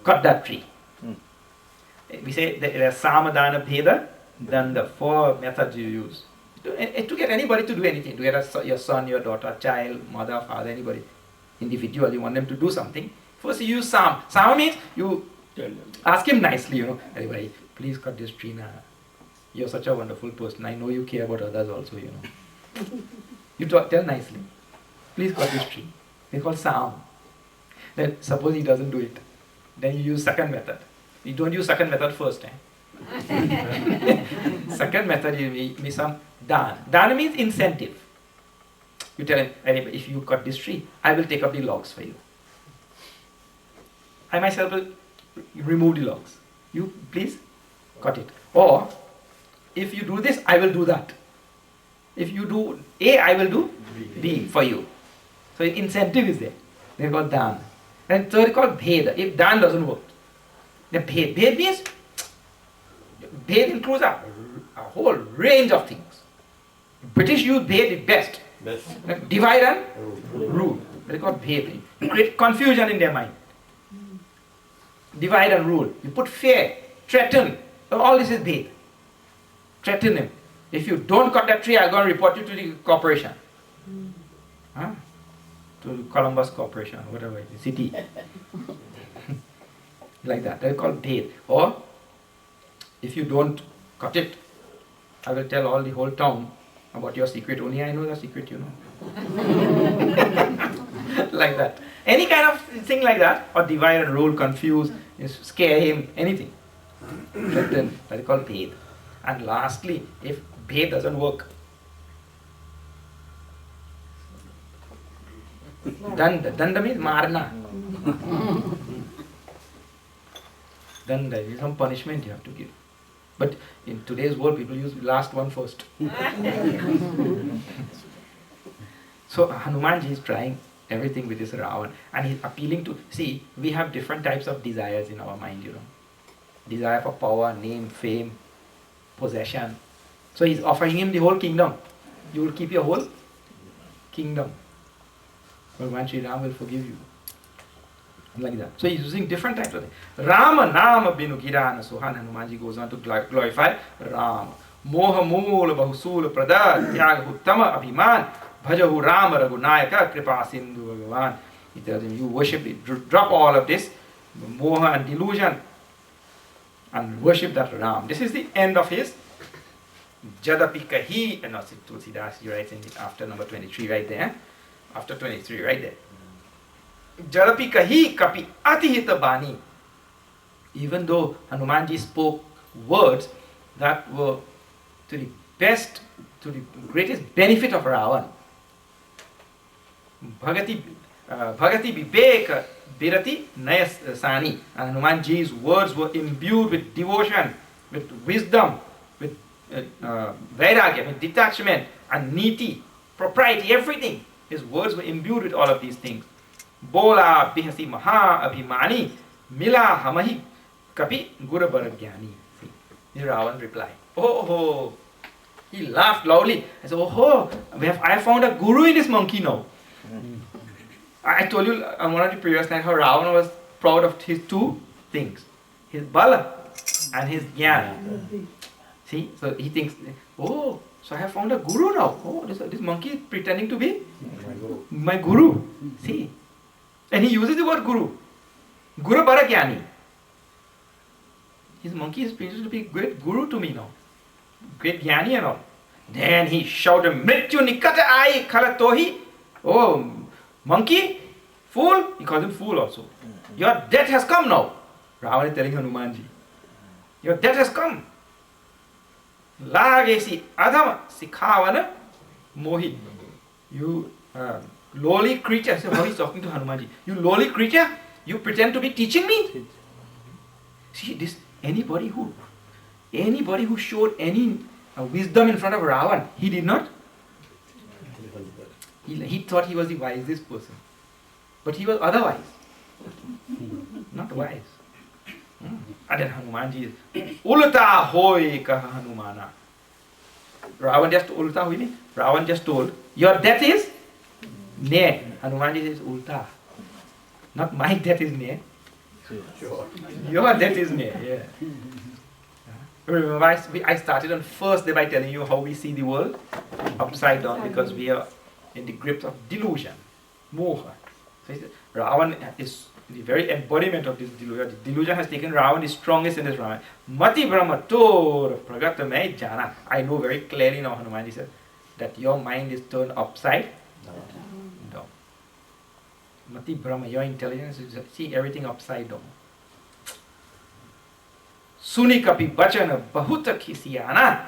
cut that tree. We say there are Samadana Bheda, then the four methods you use. To get anybody to do anything, to get your son, your daughter, child, mother, father, anybody, individual, you want them to do something. First you use Sam. Sam means you ask him nicely, everybody, please cut this tree now. You're such a wonderful person. I know you care about others also, You tell nicely, please cut this tree. It's called Sam. Then suppose he doesn't do it. Then you use second method. You don't use second method first. Second method, you may some dana. Dana means incentive. You tell him, if you cut this tree, I will take up the logs for you. I myself will remove the logs. You please cut it. Or, if you do this, I will do that. If you do A, I will do B for you. So incentive is there. They're called dana. And third called bheda. If dana doesn't work, the bhed. Bhed means, bhed includes a whole range of things. British use bhed the best. Divide and rule. They call bhed. You create confusion in their mind. Divide and rule. You put fear, threaten. All this is bhed. Threaten him. If you don't cut that tree, I'm going to report you to the corporation. To Columbus Corporation, whatever it is, city. Like that. They're called bhed. Or, if you don't cut it, I will tell all the whole town about your secret. Only I know the secret, Like that. Any kind of thing like that, or divide and rule, confuse, scare him, anything. Threaten. That is called bhed. And lastly, if bhed doesn't work, danda means marna. Danda is some punishment you have to give. But in today's world, people use the last one first. So Hanumanji is trying everything with this Ravana, and he's appealing to, see, we have different types of desires in our mind, Desire for power, name, fame, possession. So he's offering him the whole kingdom. You will keep your whole kingdom. Bhagavan Sri Ram will forgive you. Like that. So he's using different types of things. Rama Nama Binu Girana Suhan. Hanumanji goes on to glorify Rama. Moha Moola Bahusula Prada Tyaga Uttama Abhiman Bhajahu Rama Raghunayaka Kripa Sindhu Bhagavan. He tells him, you worship it, drop all of this moha and delusion and worship that Ram. This is the end of his Jadapi Kahi, and not Tulsidas, he writes in after number 23 right there. After 23 right there. Jadapi Kahi Kapi Atihita Bani. Even though Hanumanji spoke words that were to the best, to the greatest benefit of Ravana. Bhagati Viveka Birati Nayas Sani. And Hanumanji's words were imbued with devotion, with wisdom, with vairagya, with detachment and niti, propriety, everything. His words were imbued with all of these things. Bola bihasi maha abhimani mila hamahi kapi gurabaragyani. See, Ravana replied, oh, he laughed loudly. I said, I found a guru in this monkey now. I told you on one of the previous nights how Ravana was proud of his two things, his bala and his jnana. See, so he thinks, so I have found a guru now. This monkey is pretending to be my guru. See, and he uses the word guru. Guru Baragyani. His monkey is pretending to be great guru to me now. Great jnani and all. Then he shouted, Mrityu nikata ai khalatohi. Oh, monkey, fool. He calls him fool also. Your death has come now. Ravana is telling Hanumanji, your death has come. Lagesi adama sikhavana mohi. You lowly creature. So how he's talking to Hanumanji. You lowly creature, you pretend to be teaching me? See, this anybody who showed any wisdom in front of Ravana, he did not. He thought he was the wisest person. But he was otherwise. Not wise. And then Hanumanji is Ulta hoy kaha Hanumana. Ravana just Ulta hoy. Ravana just told, your death is near. Hanumanji says Ulta. Not my death is near. Sure. Your death is near. Yeah. Remember, I started on first day by telling you how we see the world upside down because we are in the grip of delusion, moha. So Ravana is the very embodiment of this delusion. The delusion has taken Ravana, the strongest in this Ravana. Mati Brahma Tor Pragata Mai Jana. I know very clearly now, Hanumanji said, that your mind is turned upside down. Mati Brahma, your intelligence is see everything upside down. Suni kapi bachana bahuta kisiyana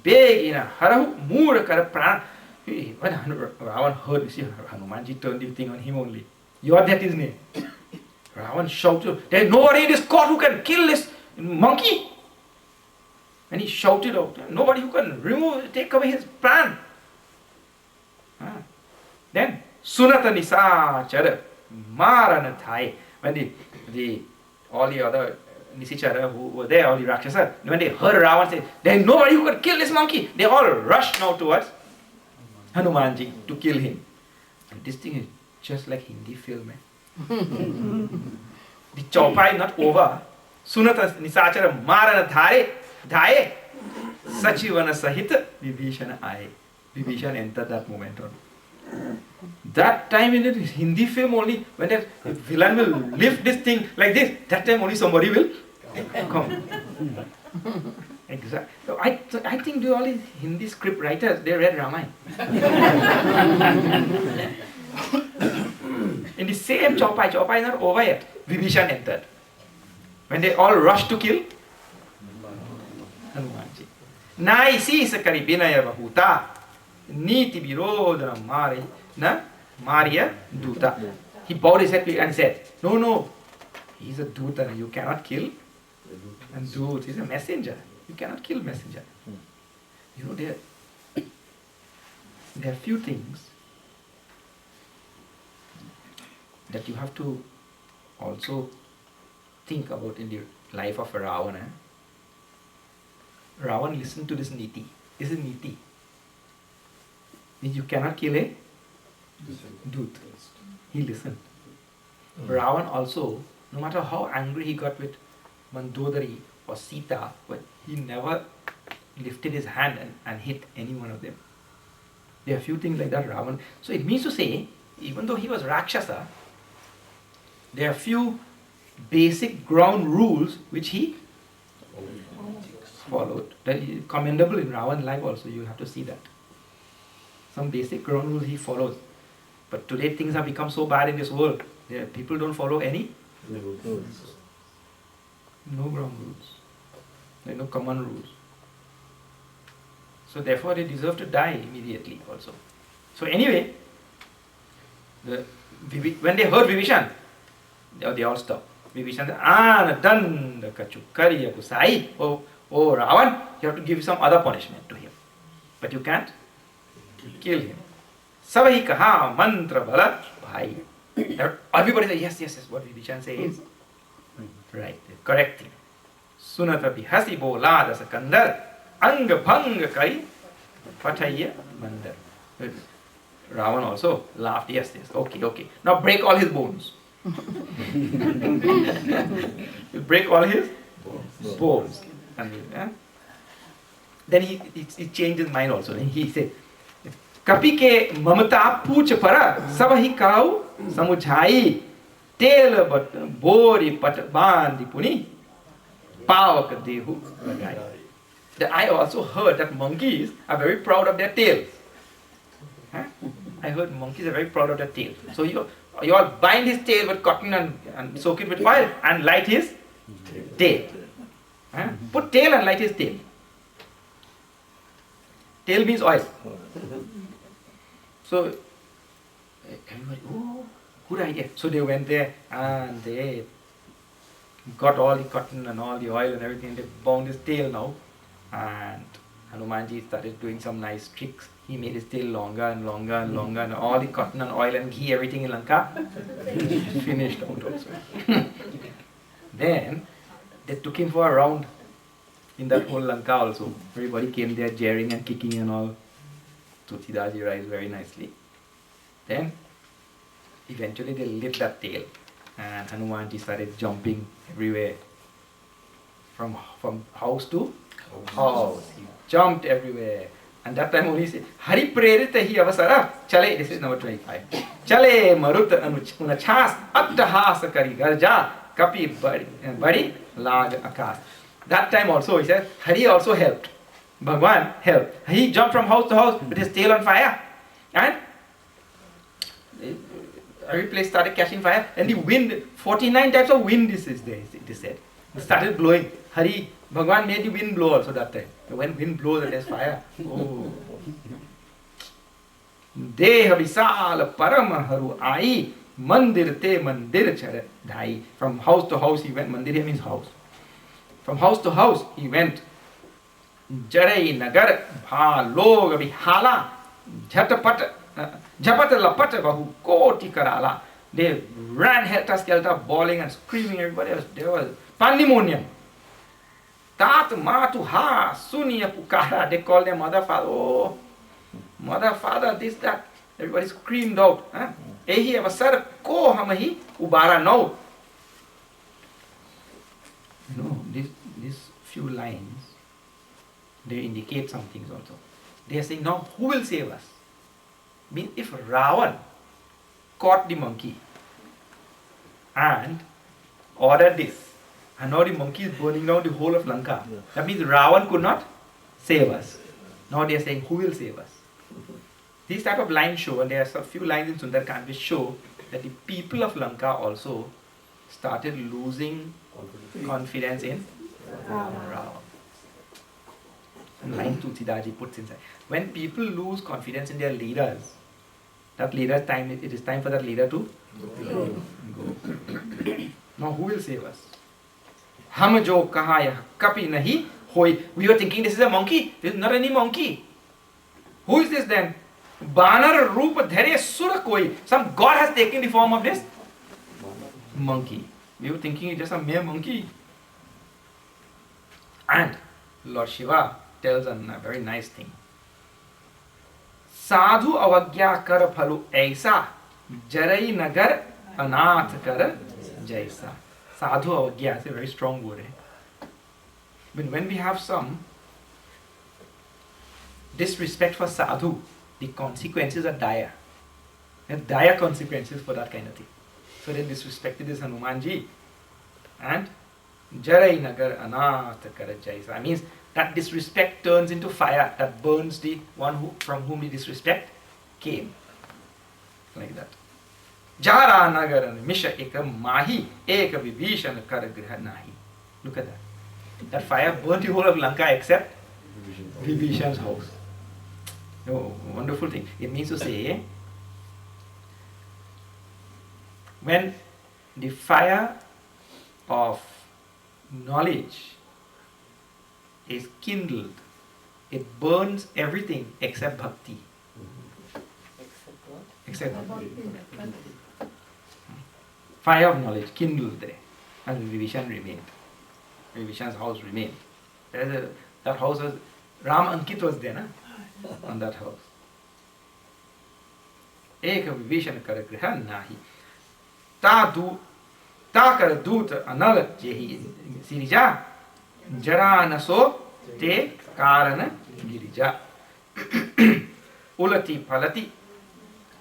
begina harahu mura kara prana. When Ravana heard, you see, Hanumanji turned the thing on him only. Your death is near. Ravana shouted, there is nobody in this court who can kill this monkey. And he shouted out, nobody who can take away his pran. Then, Sunata Nisachara Marana Thai. When all the other Nisichara who were there, all the Rakshasa, when they heard Ravana say, there is nobody who can kill this monkey, they all rushed now towards Hanumanji to kill him. And this thing is just like Hindi film. The chaupai not over. Sunata Nisachara Marana Dhaye Sachivana Sahita Vibhishana Aye. Vibhishana entered that moment on. That time in the Hindi film only, when the villain will lift this thing like this, that time only somebody will come. Exactly. So I think all these Hindi script writers, they read Ramayana. In the same chaupai is not over yet. Vibhishan entered. When they all rushed to kill Hanumanji. Naisi sakari binaya bahuta niti virodana mari na Maria Duta. He bowed his head and said, no, he's a Duta, you cannot kill. And Dut is a messenger. You cannot kill messenger. You know, there are few things that you have to also think about in the life of Ravana. Ravana listened to this niti. This is niti. Means you cannot kill a Dut. He listened. Ravana also, no matter how angry he got with Mandodari or Sita, but he never lifted his hand and hit any one of them. There are few things like that, Ravana. So it means to say, even though he was Rakshasa, there are few basic ground rules which he followed. That is commendable in Ravana's life also, you have to see that. Some basic ground rules he follows. But today things have become so bad in this world, people don't follow any no ground rules. There are no common rules. So therefore they deserve to die immediately also. So anyway, when they heard Vibhishan, they all stopped. Vibhishan said, Danda Kachukariya Kusai. Oh Ravan, you have to give some other punishment to him. But you can't kill him. Sabahi kaha mantra bala bhai. Everybody says, yes, what Vibhishan says. Right, correct him. Sunata bihasi bolada sakandar anga bhanga kai pataya mandar. Ravana also laughed, yes, okay. Now break all his bones. You break all his bones. And, then he changed his mind also. He said, Kapi ke mamata pucha para sabahi kau samujhai tel but bori pat bandi puni pawak dehu lagai. I also heard that monkeys are very proud of their tails. Huh? I heard monkeys are very proud of their tail. So you all bind his tail with cotton and soak it with fire and light his tail. Huh? Put tail and light his tail. Tail means oil. So everybody, oh, good idea. So they went there and they got all the cotton and all the oil and everything. They bound his tail now. And Hanumanji started doing some nice tricks. He made his tail longer and longer and longer, and all the cotton and oil and ghee, everything in Lanka finished out also. Then they took him for a round in that whole Lanka also. Everybody came there jeering and kicking and all. Tulsidaji rides very nicely. Then eventually they lit that tail and Hanumanji started jumping everywhere. From house to house. He jumped everywhere. And that time only he said, Hari Prerita hi avasara. Chale, this is number 25. Chale maruta unachas attahasa kari garja kapi badi lag akas. That time also he said, Hari also helped. Bhagwan helped. He jumped from house to house with his tail on fire. And every place started catching fire. And the wind, 49 types of wind this is there, it is said. It started blowing. Hari, Bhagwan made the wind blow also that time. When wind blows and there's fire. Oh. Deha visala paramaharu ai mandir te mandir chara dhai. From house to house he went. Mandir means house. From house to house he went. Jarai nagar bha log vihala jhatapat jhapat lapat bahu koti karala. They ran helter-skelter, bawling and screaming. Everybody was there was pandemonium. Tat matu ha sunya pukara. They called their mother, father. Oh, mother, father, this, that. Everybody screamed out. Ehi avasar ko hamahi ubara no. You know, these few lines, they indicate some things also. They are saying, now who will save us? I mean, if Ravana caught the monkey and ordered this, and now the monkey is burning down the whole of Lanka. That means Ravana could not save us. Now they are saying, who will save us? These type of lines show, and there are a few lines in Sundarkand which show that the people of Lanka also started losing confidence in Ravana. And line Tulsidaji puts inside. When people lose confidence in their leaders, that leader's time, it is time for that leader to go. Now who will save us? Hum jo kahaya kapi nahi hoi. We were thinking this is a monkey. This is not any monkey. Who is this then? Banar rupa dharya sura koi. Some god has taken the form of this monkey. We were thinking it's just a mere monkey. And Lord Shiva tells a very nice thing. Sadhu avagya kar phalu aisa jarai nagar anath kar jaisa. Sadhu avagya is a very strong word. But when we have some disrespect for sadhu, the consequences are dire. There are dire consequences for that kind of thing. So they disrespected this Hanumanji. And jarai nagar anath kar jaisa. That means that disrespect turns into fire that burns the one from whom the disrespect came. Like that. Jara nagaran misha eka mahi eka vibhishan kar griha nahi. Look at that. That fire burnt the whole of Lanka except Vibhishan's house. Oh, wonderful thing. It means to say, when the fire of knowledge is kindled, it burns everything except bhakti. Except bhakti. Fire of knowledge kindled there, and Vibhishan remained. Vibhishan's house remained. That house was, Ram Ankit was there, on that house. Eka Vibhishan kar griha nahi. Ta kar doot anal jehi sirija jara naso te karana girija. Ulati palati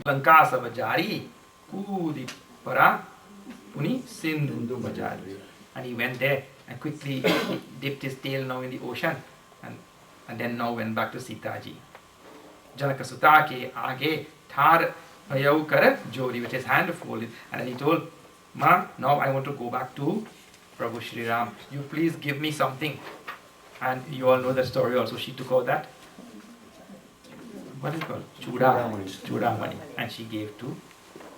Lanka sabajari kudi para puni sindhu bajari. And he went there and quickly dipped his tail now in the ocean and then now went back to Sita ji. Janaka Suta ke aage thar bhayau kar jodi, with his hand folded, and then he told, Ma, now I want to go back to Prabhu Shri Ram. You please give me something. And you all know the story also. She took out that, what is it called? Chudamani. And she gave to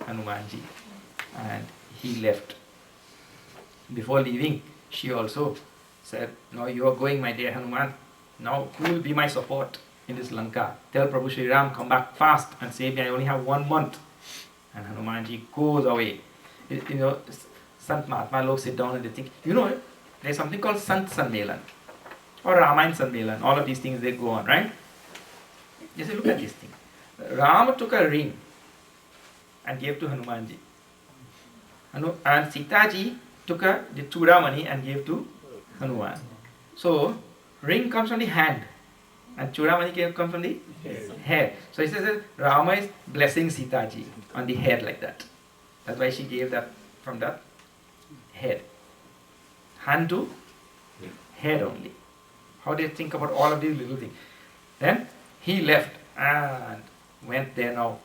Hanumanji. And he left. Before leaving, she also said, now you are going, my dear Hanuman. Now who will be my support in this Lanka? Tell Prabhu Shri Ram, come back fast and save me. I only have 1 month. And Hanumanji goes away. You know, Sant Mahatma log sit down and they think, you know, there's something called Sant Sanmelan or Ramayana Sanmelan. All of these things, they go on, right? You say, look at this thing. Ram took a ring and gave to Hanumanji. And Sita ji took the Chudamani and gave to Hanuman. So, ring comes from the hand and Chudamani comes from the head. So he says that Rama is blessing Sita ji on the head like that. That's why she gave that from the head. Hand to head only. How do you think about all of these little things? Then he left and went there now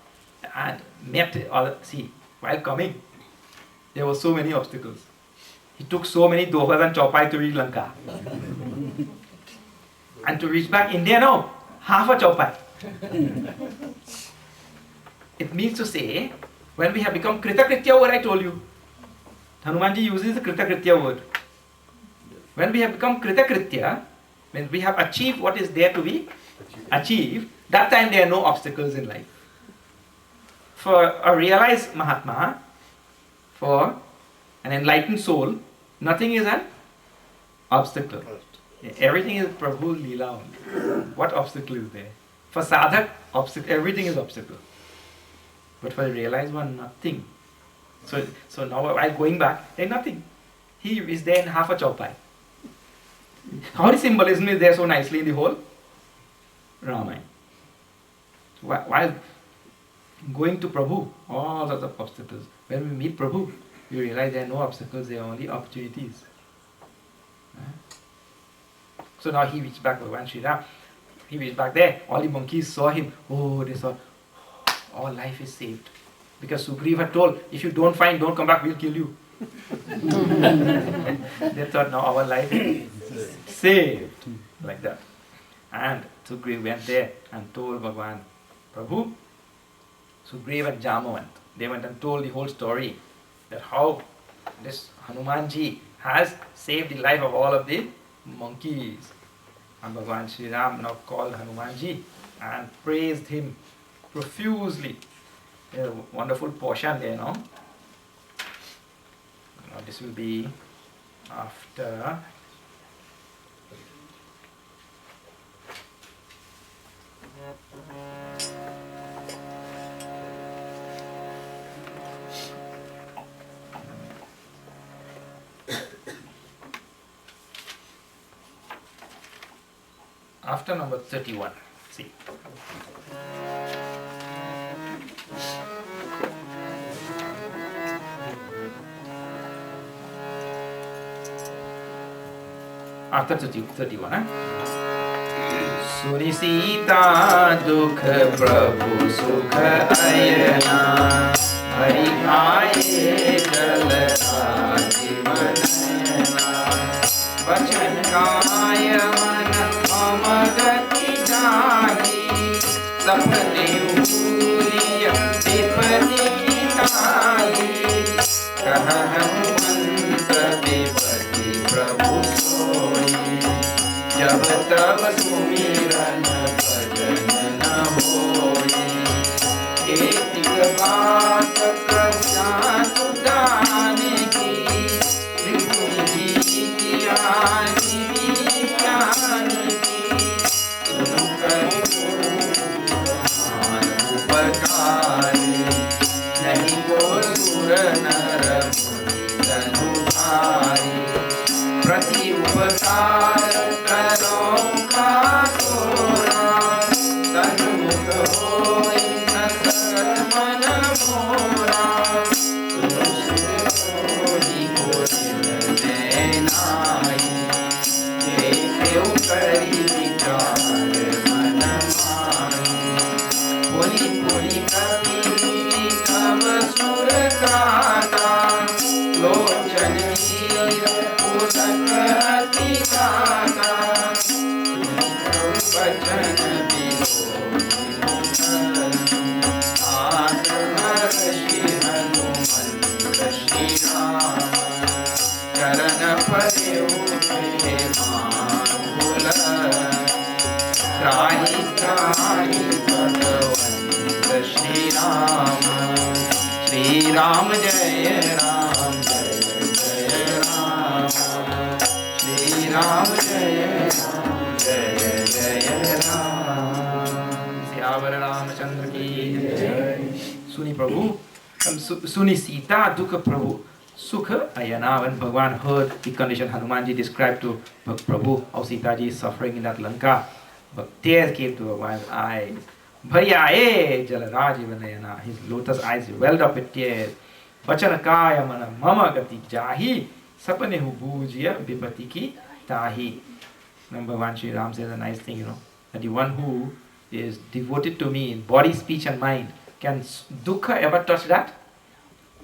and met all. See, while coming, there were so many obstacles. He took so many dohas and chopai to reach Lanka. And to reach back India now, half a chopai. It means to say, when we have become Kritakritya, what I told you, Hanumanji uses the Kritakritya word. When we have become Kritakritya, when we have achieved what is there to be achieved, that time there are no obstacles in life. For a realized Mahatma, for an enlightened soul, nothing is an obstacle. Everything is Prabhu Leela only. What obstacle is there? For sadhak, everything is obstacle. But for the realized one, nothing. So now while going back, there's nothing. He is there in half a chaupai. How the symbolism is there so nicely in the whole Ramayana. While going to Prabhu, all sorts of obstacles. When we meet Prabhu, you realize there are no obstacles, there are only opportunities. So now he reached back, Bhagavan Sri Ram. He reached back there. All the monkeys saw him. Oh, they saw, all life is saved. Because Sugriva had told, if you don't find, don't come back, we'll kill you. They thought, now our life is saved. Like that. And Sugriva went there and told Bhagavan, Prabhu, Sugriva and Jamavant, they went and told the whole story, that how this Hanumanji has saved the life of all of the monkeys. And Bhagavan Sri Ram now called Hanumanji and praised him profusely. There's a wonderful portion there now. Now this will be after number 31. See. After 31, Suni Sita Dukha Prabhu Sukha Ayana Hari Aaye Jalata Jivanayana Vachan Kaya Mana Amagati Jagi Sapne Uriya Dipati Tali Kahanumanta Dipati Prabhu जब तब सुमिरन भजन न होई एक बात प्रशांत जाने की त्रिभुवन जी की आदि ज्ञान की सुन कर उपकारी नहीं को सुर नर मुनि धनुधारी प्रति उपकार करो का तोरा अति गाना बचन श्री हनुमंत श्री राम चरण परे उठे मानूल त्राहि त्राहि भगवंत श्री राम जय राम जय जय राम श्री राम जय राम सियावर रामचंद्र की जय। सुनी प्रभु सुनी सीता दुख प्रभु Sukha Ayana, when Bhagwan heard the condition Hanumanji described to Prabhu, how Sita ji is suffering in that Lanka, but tears came to Bhagwan's eyes. Bharyaye Jalaraj Ivanayana, his lotus eyes welled up with tears. Vachanakaya mana mama gati jahi, sapanehu bhujya vipati ki tahi. Remember, Bhagwan Sri Ram says a nice thing, that the one who is devoted to me in body, speech and mind, can Dukha ever touch that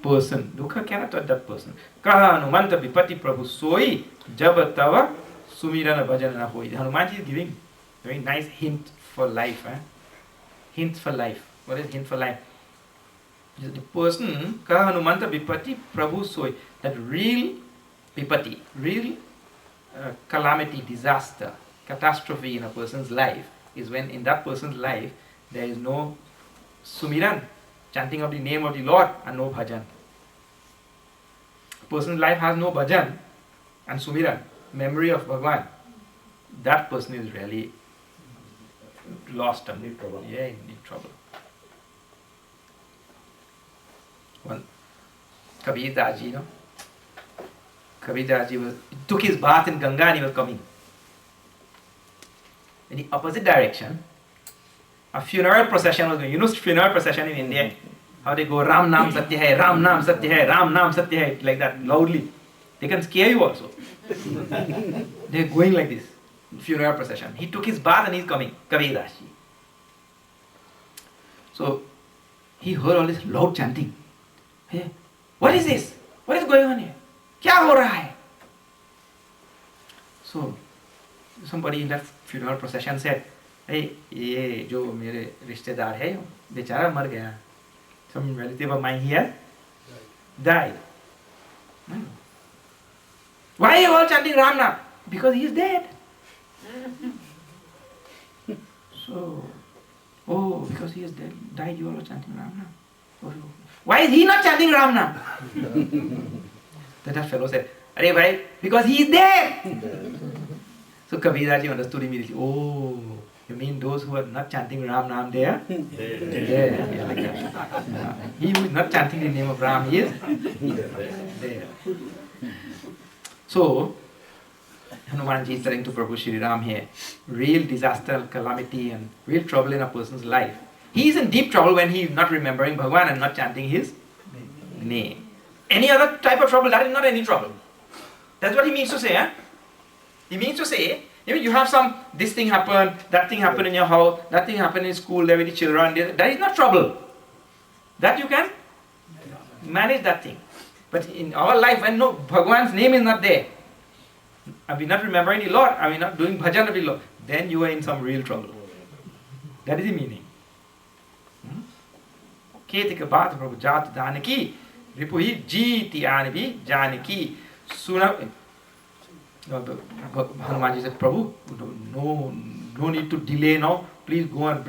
person? Dukha cannot touch that person. Kaha Hanumanta Vipati Prabhu Soi Jab Tava Sumirana Bhajanana Hoi. Hanumanji is giving a very nice hint for life. Hint for life. What is hint for life? The person, Kaha Hanumanta Vipati Prabhu Soi, that real Vipati, real calamity, disaster, catastrophe in a person's life is when in that person's life there is no Sumiran, chanting of the name of the Lord, and no bhajan. A person's life has no bhajan and sumiran, memory of Bhagwan. That person is really lost and in trouble. Yeah, in deep trouble. One Kabir Das ji, Kabir Das ji took his bath in Ganga and he was coming. In the opposite direction, a funeral procession was going. Funeral procession in India, how they go Ram Naam Satya Hai, Ram Naam Satya Hai, Ram Naam Satya Hai, like that, loudly. They can scare you also. They're going like this, funeral procession. He took his bath and he's coming, Kabir Das ji. So, he heard all this loud chanting. Hey, what is this? What is going on here? Kya ho raha hai? So, somebody in that funeral procession said, hey, ये जो मेरे रिश्तेदार है बेचारा मर गया. Some relative of mine here died. Why are you all chanting Ram Naam? Because he is dead. So, because he is dead, died, you all are chanting Ram Naam. Why is he not chanting Ram Naam? That fellow said, Arey bhai, because he is dead. So Kabir Das ji understood immediately. Oh, you mean those who are not chanting Ram Naam there? Yeah, like that. He who is not chanting the name of Ram, he is there. So, Hanumanji is telling to Prabhu Shri Ram here, real disaster, calamity and real trouble in a person's life. He is in deep trouble when he is not remembering Bhagwan and not chanting his name. Any other type of trouble, that is not any trouble. That's what he means to say. He means to say, you have this thing happened, that thing happened in your house, that thing happened in school, there with the children, that is not trouble. That you can manage that thing. But in our life, when no Bhagwan's name is not there, are we not remembering the Lord, are we not doing bhajan of the Lord, then you are in some real trouble. That is the meaning. Ketika baat Prabhu Jat Danaki, Ripuhi Jiti Anabi Janaki Suna. Hanumanji said, Prabhu, no need to delay now. Please go and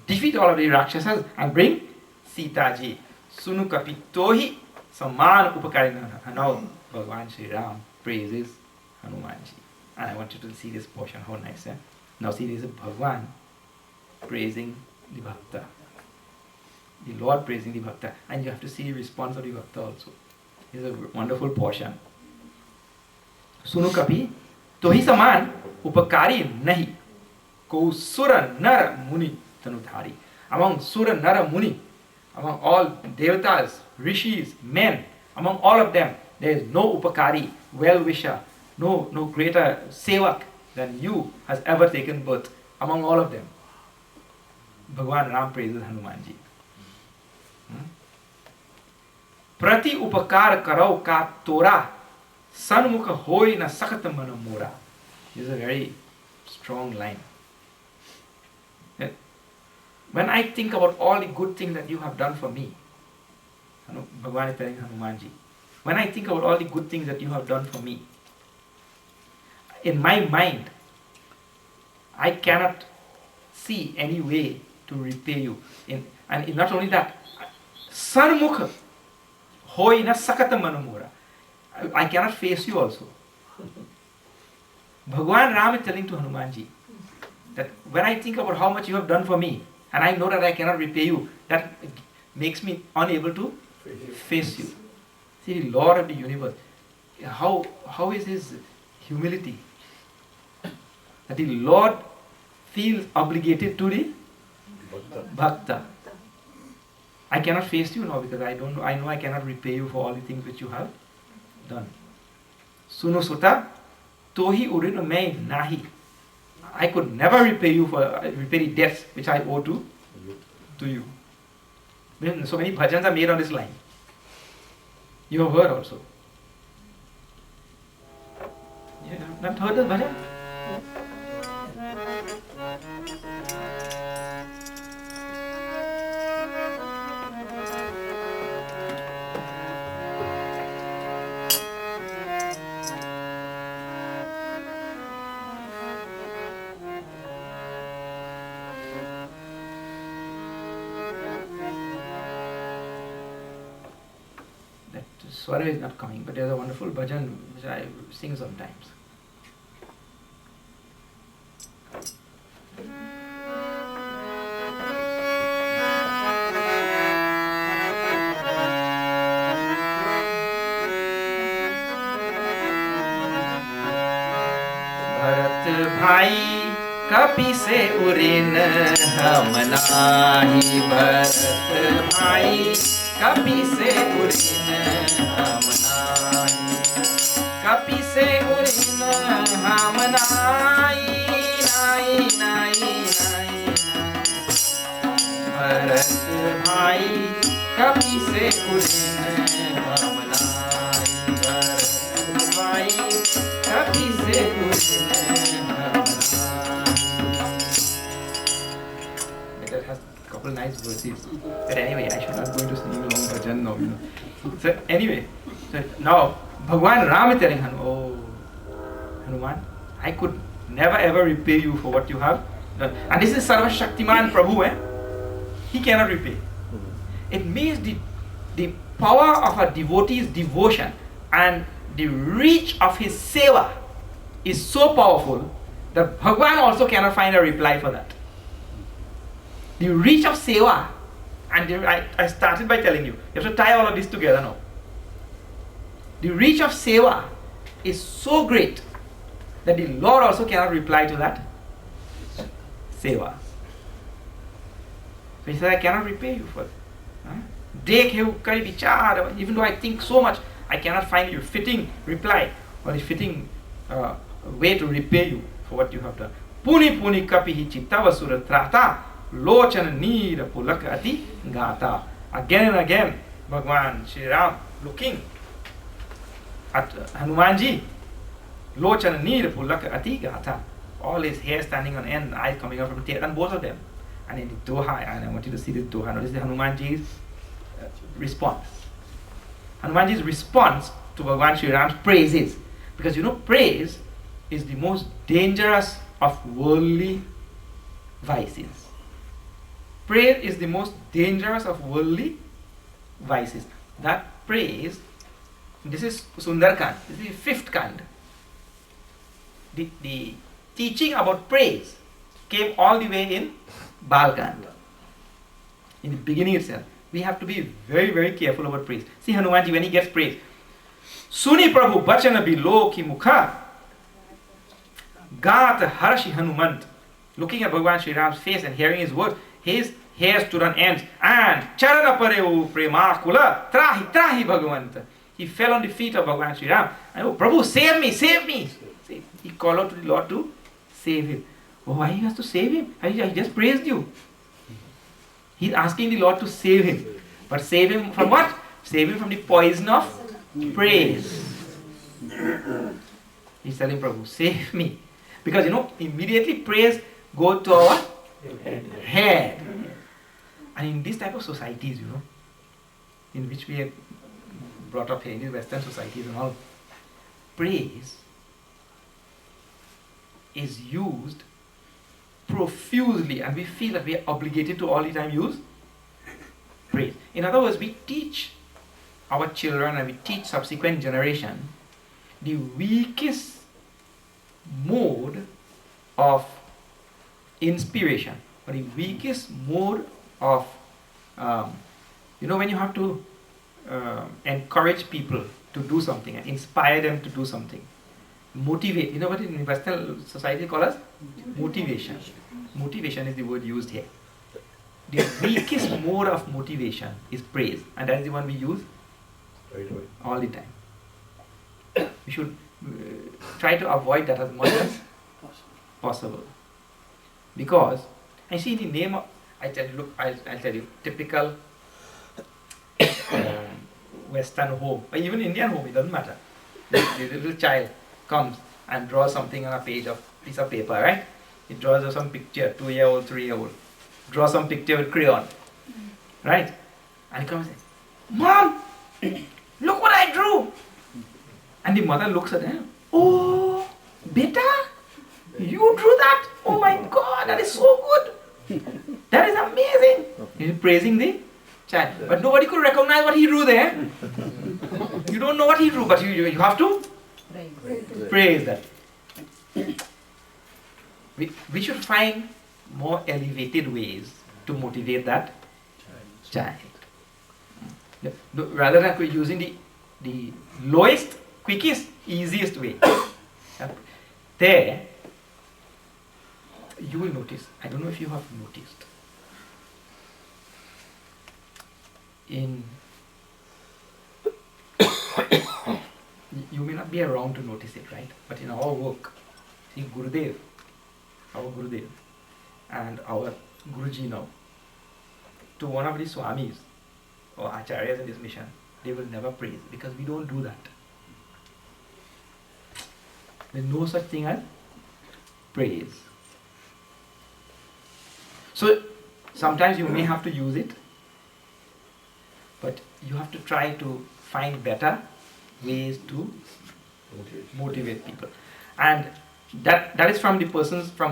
defeat all of the Rakshasas and bring Sita ji. Sunu kapitohi saman upakarina. Now Bhagwan Sri Ram praises Hanumanji. And I want you to see this portion, how nice. Now see, this is Bhagwan praising the Bhakta. The Lord praising the Bhakta. And you have to see the response of the Bhakta also. This is a wonderful portion. Sunu kapi, tohi saman upakari nahi, ko sura nara muni tanudhari. Among sura nara muni, among all devatas, rishis, men, among all of them, there is no upakari, well-wisher, no greater sevak than you has ever taken birth among all of them. Bhagwan Ram praises Hanumanji. Prati upakar karau ka tora Sanmukha hoi na sakata manamura. This is a very strong line. When I think about all the good things that you have done for me, Bhagavan is telling Hanumanji, when I think about all the good things that you have done for me, in my mind, I cannot see any way to repay you. And not only that, Sanmukha hoi na sakata manamura. I cannot face you also. Bhagavan Ram is telling to Hanumanji that when I think about how much you have done for me, and I know that I cannot repay you, that makes me unable to face you. See, the Lord of the universe, how is his humility? That the Lord feels obligated to the Bhakta. I cannot face you now because I know I cannot repay you for all the things which you have done. Suno sutta, tohi urino mai nahi. I could never repay you for repay the debts which I owe to you. So many bhajans are made on this line. You have heard also. You have not heard this bhajan? Swara is not coming, but there's a wonderful bhajan which I sing sometimes. Bharat bhai kapi se urin hum nahi. Bharat bhai kapi se urin hum nahi. Kapi se urin hum nahi. Bharat bhai kapi se urin hum nahi. Bharat bhai kapi se urin hum nahi. That has a couple nice verses. But anyway, I should not go into singing long bhajan now, So anyway, so now Bhagwan Ram is telling Hanuman, I could never ever repay you for what you have done. And this is Sarva Shaktiman Prabhu, He cannot repay. It means the power of a devotee's devotion and the reach of his seva is so powerful that Bhagwan also cannot find a reply for that. The reach of seva, and I started by telling you, you have to tie all of this together now. The reach of seva is so great that the Lord also cannot reply to that seva. So he said, I cannot repay you for it. Even though I think so much, I cannot find you fitting reply or a fitting way to repay you for what you have done. Puni puni kapihi chittavasura trata lochana neera pulaka ati gata. Again and again, Bhagwan Shri Ram looking at Hanumanji, lochana neera pulaka ati gata. All his hair standing on end, eyes coming out from tears, and both of them. And in the Doha, and I want you to see this Doha. Now, this is Hanumanji's response. Hanumanji's response to Bhagwan Shri Ram's praise is, because praise is the most dangerous of worldly vices. Praise is the most dangerous of worldly vices. That praise, this is Sundarkand, this is the fifth kand. The teaching about praise came all the way in Balkand. In the beginning itself. We have to be very, very careful about praise. See Hanumanji when he gets praise. Suni Prabhu bachana bilo ki mukha Gata Harashi Hanumant. Looking at Bhagwan Shri Ram's face and hearing his words, his hair stood on end. And Charana Pareu Premakula Trahi Trahi Bhagavanta. He fell on the feet of Bhagwan Shri Ram. And Prabhu, save me, save me. See, he called out to the Lord to save him. Why he has to save him? I just praised you. He's asking the Lord to save him. But save him from what? Save him from the poison of praise. He's telling Prabhu, save me. Because immediately praise go to our head. And in this type of societies, in which we are brought up here, in these Western societies and all, praise is used profusely, and we feel that we are obligated to all the time use praise. In other words, we teach our children and we teach subsequent generation the weakest mode of inspiration, or the weakest mode of when you have to encourage people to do something and inspire them to do something, motivate. You know what in Western society call us motivation. Motivation is the word used here. The weakest mode of motivation is praise, and that is the one we use all the time. We should try to avoid that as much as possible. Because I see the name of, I'll tell you, typical Western home, or even Indian home, it doesn't matter. The little child comes and draws something on a piece of paper, right? He draws some picture, 2-year-old, 3-year-old. Draw some picture with crayon, right? And he comes and says, Mom, look what I drew. And the mother looks at him, oh, beta, you drew that? Oh my God, that is so good. That is amazing. He's praising the child. But nobody could recognize what he drew there. You don't know what he drew, but you have to praise that. We should find more elevated ways to motivate that child. Rather than using the lowest, quickest, easiest way. There, you will notice, I don't know if you have noticed, you may not be around to notice it, right? But in our work, see our Gurudev and our Guruji now, to one of the Swamis or Acharyas in this mission, they will never praise, because we don't do that. There is no such thing as praise. So sometimes you may have to use it, but you have to try to find better ways to motivate people. And that is from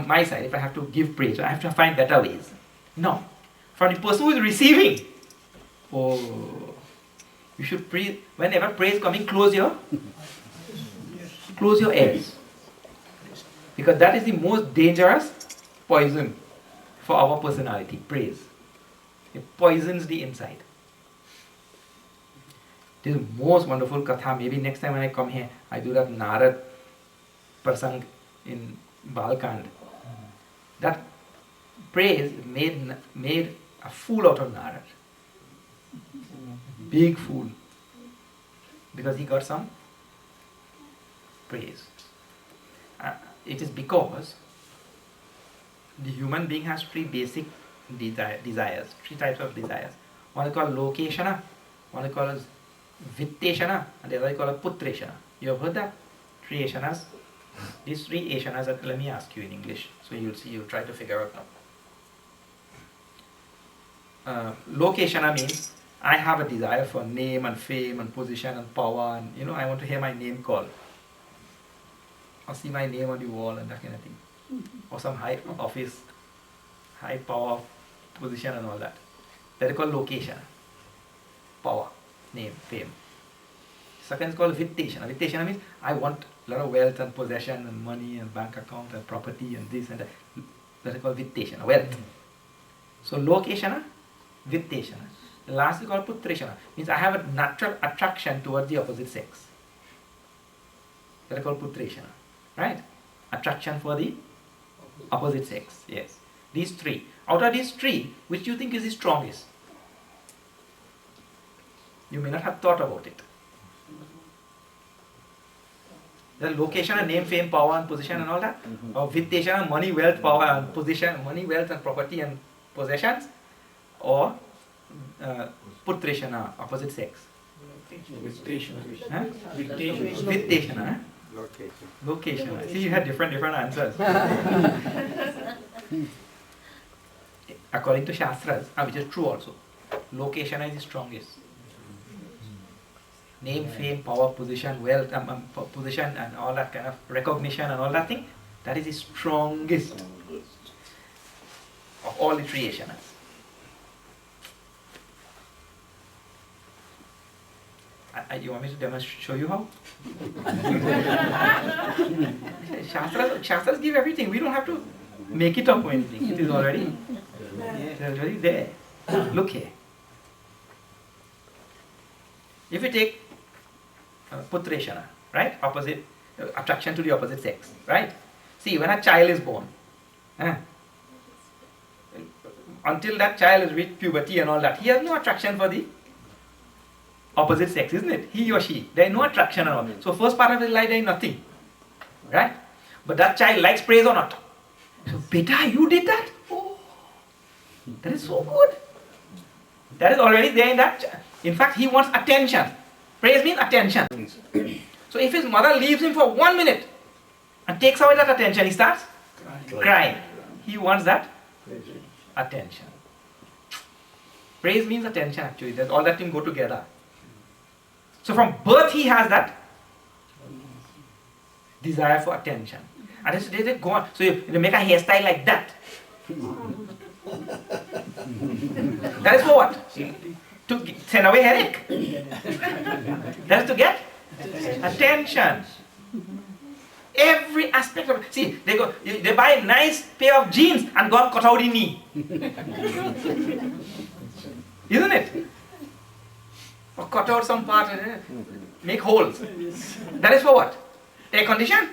my side. If I have to give praise, I have to find better ways. No. From the person who is receiving, you should praise. Whenever praise coming, close your ears. Because that is the most dangerous poison for our personality, praise. It poisons the inside. This is the most wonderful katha. Maybe next time when I come here, I do that Narad Prasang in Balkand. That praise made a fool out of Narad. Big fool. Because he got some praise. It is because the human being has three basic desires, three types of desires. One is called lokeshana, one is called vitteshana, and the other is called putreshana. You have heard that? 3 ashanas. These 3 ashanas, let me ask you in English, so you'll see, you'll try to figure out now. Lokeshana means I have a desire for name and fame and position and power, and I want to hear my name called, or see my name on the wall and that kind of thing, or some high office, high power position and all that. That is called lokeshana, power, name, fame. Second is called vitteshana. Vitteshana means I want a lot of wealth and possession and money and bank account and property and this and that. That is called vitteshana, wealth. So lokeshana, vitteshana. The last is called putreshana. Means I have a natural attraction towards the opposite sex. That is called putreshana. Right? Attraction for the opposite sex. Yes. These 3. Out of these 3, which do you think is the strongest? You may not have thought about it. The location, name, fame, power and position and all that. Or vitteshana, money, wealth, power and position, money, wealth and property and possessions. Or putreshana, opposite sex. Huh? Vitteshana. Location. See, you had different answers. According to Shastras, which is true also, location is the strongest. Name, fame, power, position, wealth, position and all that kind of recognition and all that thing, that is the strongest of all the creations. You want me to show you how? Shastras give everything. We don't have to make it up or anything. It is already there. Look here. If you take putreshana, right? Opposite, attraction to the opposite sex, right? See, when a child is born, until that child has reached puberty and all that, he has no attraction for the opposite sex, isn't it? He or she. There is no attraction at all. So first part of his life, there is nothing. Right? But that child likes praise or not. So, beta, you did that? Oh, that is so good. That is already there in that. In fact, he wants attention. Praise means attention. So if his mother leaves him for 1 minute and takes away that attention, he starts crying. He wants that attention. Praise means attention actually. All that thing go together. So from birth he has that desire for attention. And they go on. So you make a hairstyle like that. That is for what? To send away headache. That is to get attention. Every aspect of it. See, they buy a nice pair of jeans and go and cut out the knee. Isn't it? Or cut out some part, make holes. That is for what? Air condition?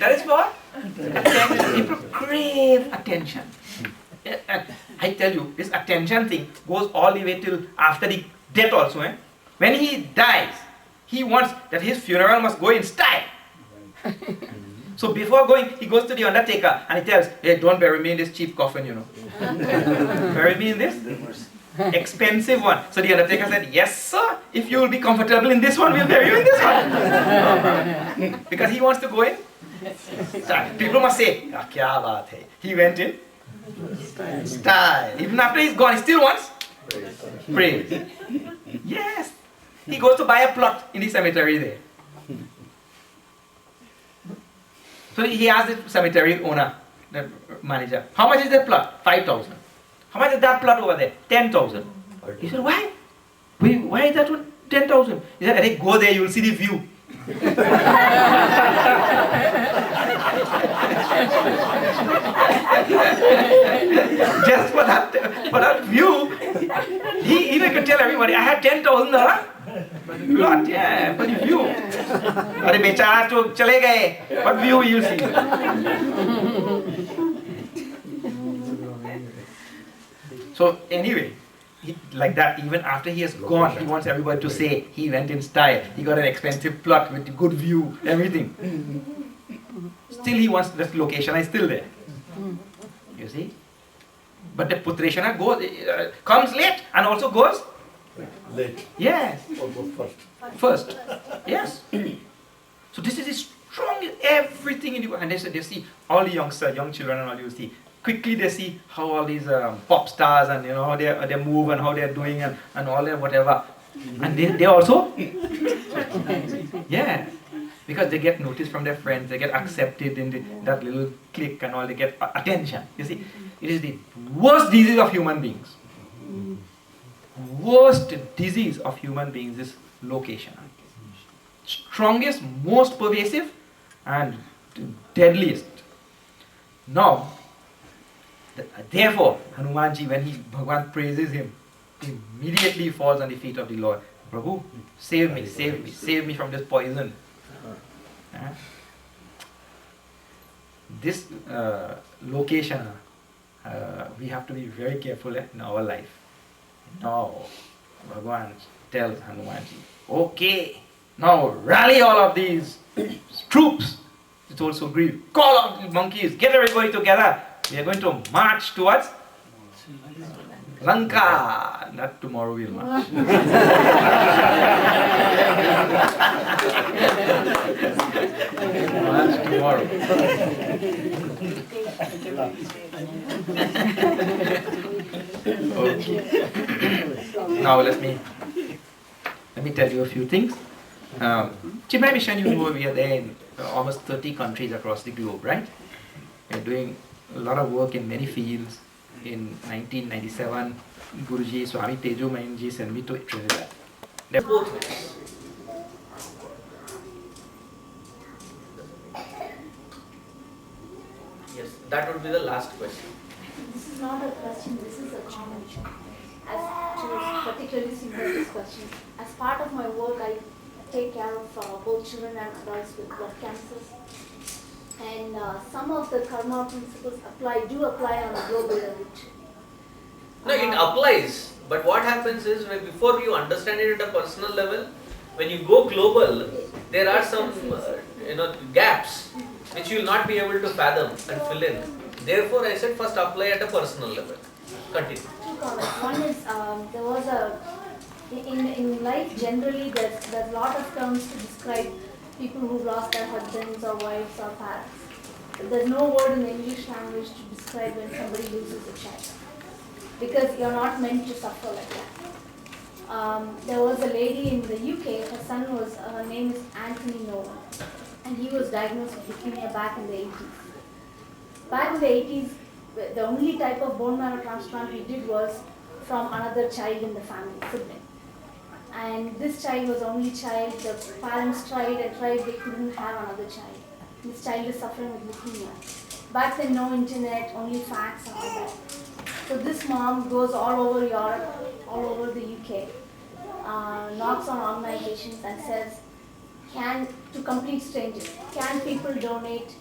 That is for attention. People crave attention. I tell you, this attention thing goes all the way till after the death also. When he dies, he wants that his funeral must go in style. So before going, he goes to the undertaker and he tells, hey, don't bury me in this cheap coffin, you know. Bury me in this expensive one. So the undertaker said, yes sir, if you will be comfortable in this one, we'll bury you in this one. Because he wants to go in style. People must say, kya baat hai. He went in style. Even after he's gone, he still wants praise. Yes. He goes to buy a plot in the cemetery there. So he asked the cemetery owner, the manager, how much is that plot? 5,000. How much is that plot over there? 10,000. He said, why? Why is that one 10,000? He said, hey, go there, you will see the view. Just for that view, he even could tell everybody, I had 10,000 plot, yeah, for the view. Are bechara to chale gaye. What view you see? So anyway, like that, even after he has gone, he wants everybody to say he went in style. He got an expensive plot with a good view, everything. Still he wants that location is still there. You see? But the Putreshana comes late and also goes late. Yes. First. Yes. So this is the strongest everything in the world. And they see all the young children and all you see. Quickly they see how all these pop stars and how they move and how they are doing and all that whatever. And they also yeah. Because they get noticed from their friends, they get accepted in that little clique and all, they get attention. You see, it is the worst disease of human beings. Worst disease of human beings is location. Strongest, most pervasive and deadliest. Now, therefore, Hanumanji, when Bhagavan praises him, immediately falls on the feet of the Lord. Prabhu, save me, save me, save me from this poison. This location, we have to be very careful in our life. Now, Bhagavan tells Hanumanji, okay, now rally all of these troops. It's also grief. Call out the monkeys, get everybody together. We are going to march towards Lanka! Not tomorrow we'll march. March tomorrow. Okay. Now let me tell you a few things. Chinmaya Mission, you know, we are there in almost 30 countries across the globe, right? We are doing a lot of work in many fields. In 1997, Guruji Swami Tejo Mahinji sent me to Trinidad. Both ways. Yes, that would be the last question. This is not a question, this is a comment. As to particularly similar this question, as part of my work, I take care of both children and adults with blood cancers. And some of the karma principles do apply on a global level too. No, it applies. But what happens is, when before you understand it at a personal level, when you go global, there are some gaps which you will not be able to fathom and fill in. Therefore, I said first apply at a personal level. Continue. Two comments. One is there was in life generally there's a lot of terms to describe people who've lost their husbands or wives or parents. There's no word in the English language to describe when somebody loses a child, because you're not meant to suffer like that. There was a lady in the UK, her name is Anthony Nolan, and he was diagnosed with leukemia back in the 80s. Back in the 80s, the only type of bone marrow transplant we did was from another child in the family, sibling. And this child was only child, the parents tried and tried, they couldn't have another child. This child is suffering with leukemia. Back then, no internet, only fax and all that. So this mom goes all over Europe, all over the UK, knocks on organizations and says, to complete strangers, can people donate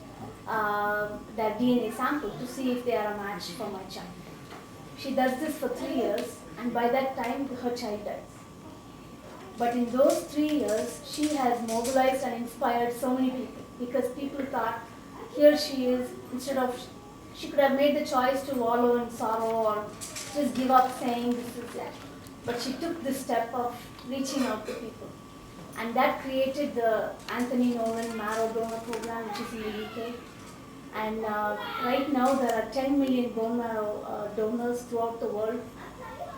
their DNA sample to see if they are a match for my child? She does this for 3 years, and by that time her child dies. But in those 3 years, she has mobilized and inspired so many people, because people thought, here she is, she could have made the choice to wallow in sorrow or just give up saying this is that. But she took this step of reaching out to people. And that created the Anthony Nolan Marrow Donor Program, which is in the UK. And right now there are 10 million bone marrow donors throughout the world.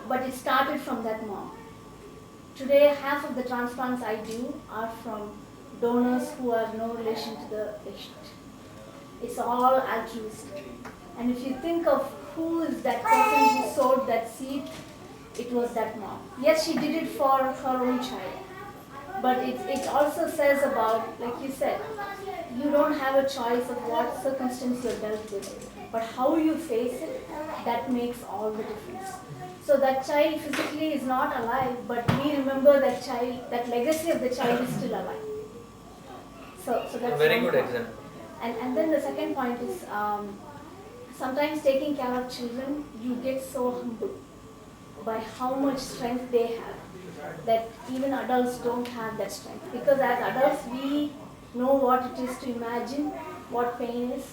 But it started from that mom. Today, half of the transplants I do are from donors who have no relation to the patient. It's all altruistic. And if you think of who is that person who sowed that seed, it was that mom. Yes, she did it for her own child. But it also says about, like you said, you don't have a choice of what circumstance you're dealt with. But how you face it, that makes all the difference. So that child physically is not alive, but we remember that child, that legacy of the child is still alive. So that's a very one good point. example. And then the second point is, sometimes taking care of children, you get so humbled by how much strength they have, that even adults don't have that strength. Because as adults, we know what it is to imagine what pain is,